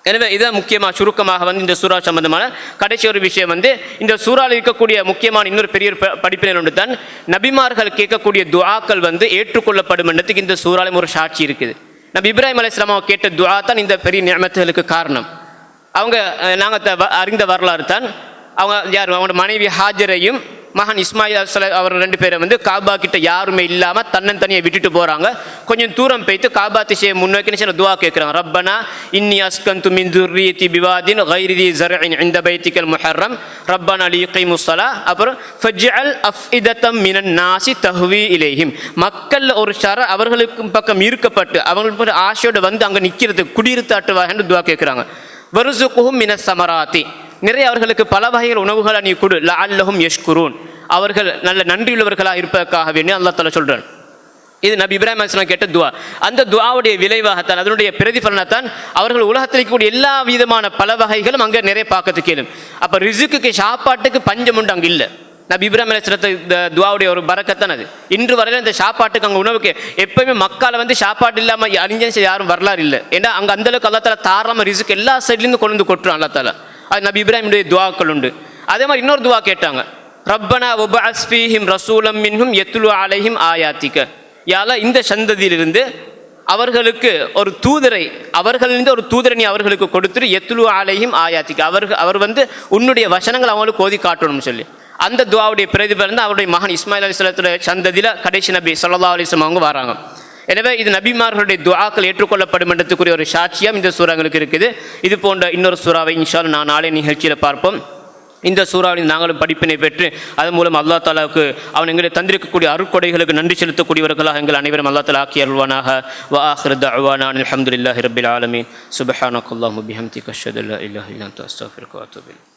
எனவே இதான் முக்கியமாக சுருக்கமாக வந்து இந்த சூறா சம்பந்தமான கடைசி ஒரு விஷயம் வந்து இந்த சூறாவில் இருக்கக்கூடிய முக்கியமான இன்னொரு பெரிய படிப்பினை ஒன்று தான் நபிமார்கள் கேட்கக்கூடிய துஆக்கள் வந்து ஏற்றுக்கொள்ளப்படும் என்றதுக்கு இந்த சூறாவில் ஒரு சாட்சி இருக்குது. நபி இப்ராஹிம் அலைஹிஸ்ஸலாம் கேட்ட துஆ தான் இந்த பெரிய நிஅமத்துகளுக்கு காரணம். அவங்க நாங்கள் அறிந்த வரலாறு தான், அவங்க யார் அவங்களோட மனைவி ஹாஜரையும் மகன் இஸ்மாயில் அவர் ரெண்டு பேரை வந்து காபா கிட்ட யாருமே இல்லாமல் தன்னந்தனியை விட்டுட்டு போகிறாங்க. கொஞ்சம் தூரம் போய்த்து காபா திசையை முன்னோக்கி சில துவா கேட்குறாங்க. ரப்பனா இன்னி அஸ்கந்து மின் துர்ரியத்தி பிவாதின் கைரி தி ஸர்இன் இன்த பைத்திக்கல் முஹர்ரம் ரப்பனா லியகீமுஸ் ஸலாஹ். அப்புறம் ஃபஜ்அல் அஃஇதத்தம் மினன் நாஸி தஹ்வி இலைஹிம். மக்கள் ஒரு அவர்களுக்கு பக்கம் ஈர்க்கப்பட்டு அவங்களுக்கு ஆசையோடு வந்து அங்கே நிற்கிறதுக்கு குடியிருத்தாட்டுவாங்கன்னு துவா கேட்குறாங்க. வர்ஸுகுஹும் மினஸ் ஸமராத்தி. நிறைய அவர்களுக்கு பல வகைகள் உணவுகளை நீ கொடு. லஅல்லஹும் யஷ்குரூன். அவர்கள் நல்ல நன்றியுள்ளவர்களாக இருப்பதற்காக வேண்டி அல்லாஹ் தஆலா சொல்கிறான். இது நபி இப்ராஹிம் அலைஹிஸ்ஸலாம் கேட்ட துவா. அந்த துவாவுடைய விளைவாகத்தான் அதனுடைய பிரதிபலனத்தான் அவர்கள் உலகத்தில் இருக்கக்கூடிய எல்லா விதமான பல வகைகளும் அங்கே நிறைய பார்க்கறதுக்கு கேளும். அப்போ ரிசுக்கு சாப்பாட்டுக்கு பஞ்சம் உண்டு அங்கே இல்லை. நபி இப்ராஹிம் அலைஹிஸ்ஸலாத்து இந்த துவாவுடைய ஒரு பரக்கத்தான் அது. இன்று வரையில் இந்த சாப்பாட்டுக்கு அங்கே உணவுக்கு எப்போயுமே மக்கால வந்து சாப்பாடு இல்லாமல் அழிஞ்சு யாரும் வரலாறு இல்லை. ஏன்னா அங்கே அந்தளவுக்கு அல்லாஹ் தஆலா தாராளமாக ரிசுக்கு எல்லா சைட்லேருந்து கொண்டு வந்து கொட்டுறான் அல்லாஹ் தஆலா. அது நபி இப்ராஹிமுடைய துவாக்கள் உண்டு. அதே மாதிரி இன்னொரு துவா கேட்டாங்க, ரப்பனா வபஅஸ் ஃபீஹிம் ரசூலம் மின்ஹும் யத்லு அலைஹிம் ஆயாத்திக. யால இந்த சந்ததியிலிருந்து அவர்களுக்கு ஒரு தூதரை அவர்களிலிருந்து ஒரு தூதரை நீ அவர்களுக்கு கொடுத்துட்டு யத்லு அலைஹிம் ஆயாத்திக. அவர் வந்து உன்னுடைய வசனங்கள் அவங்களுக்கு ஓதி காட்டணும்னு சொல்லி அந்த துவாவுடைய பிரதிபலன் அவருடைய மகன் இஸ்மாயில் அலைஹிஸ்ஸலாத்துடைய சந்ததியில் கடைசி நபி ஸல்லல்லாஹு அலைஹி வஸல்லம் அவங்க வராங்க. எனவே இது நபிமார்களுடைய துஆக்கள் ஏற்றுக்கொள்ளப்படும் என்றதுக்குரிய ஒரு சாட்சியம் இந்த சூறாங்களுக்கு இருக்குது. இது போன்ற இன்னொரு சூறாவை இன்ஷா அல்லாஹ் நான் நாளை நிகழ்ச்சியில் பார்ப்போம். இந்த சூறாவில் நாங்களும் படிப்பினை பெற்று அதன் மூலம் அல்லாஹ் தஆலாவுக்கு அவன் எங்களை தந்திருக்கக்கூடிய அருட்கொடைகளுக்கு நன்றி செலுத்தக்கூடியவர்களாக எங்கள் அனைவரும் அல்லாஹ் தஆலா ஆக்கி அருள்வானாக. வ ஆகிரு தஅவானா அல்ஹம்துலில்லாஹி ரப்பில் ஆலமீன். சுப்ஹானக்கல்லாஹு வபிஹம்திக அஷ்ஹது அல்லா இலாஹா இல்லா அன்த அஸ்தக்ஃபிருக வ அத்தூபு இலைக்.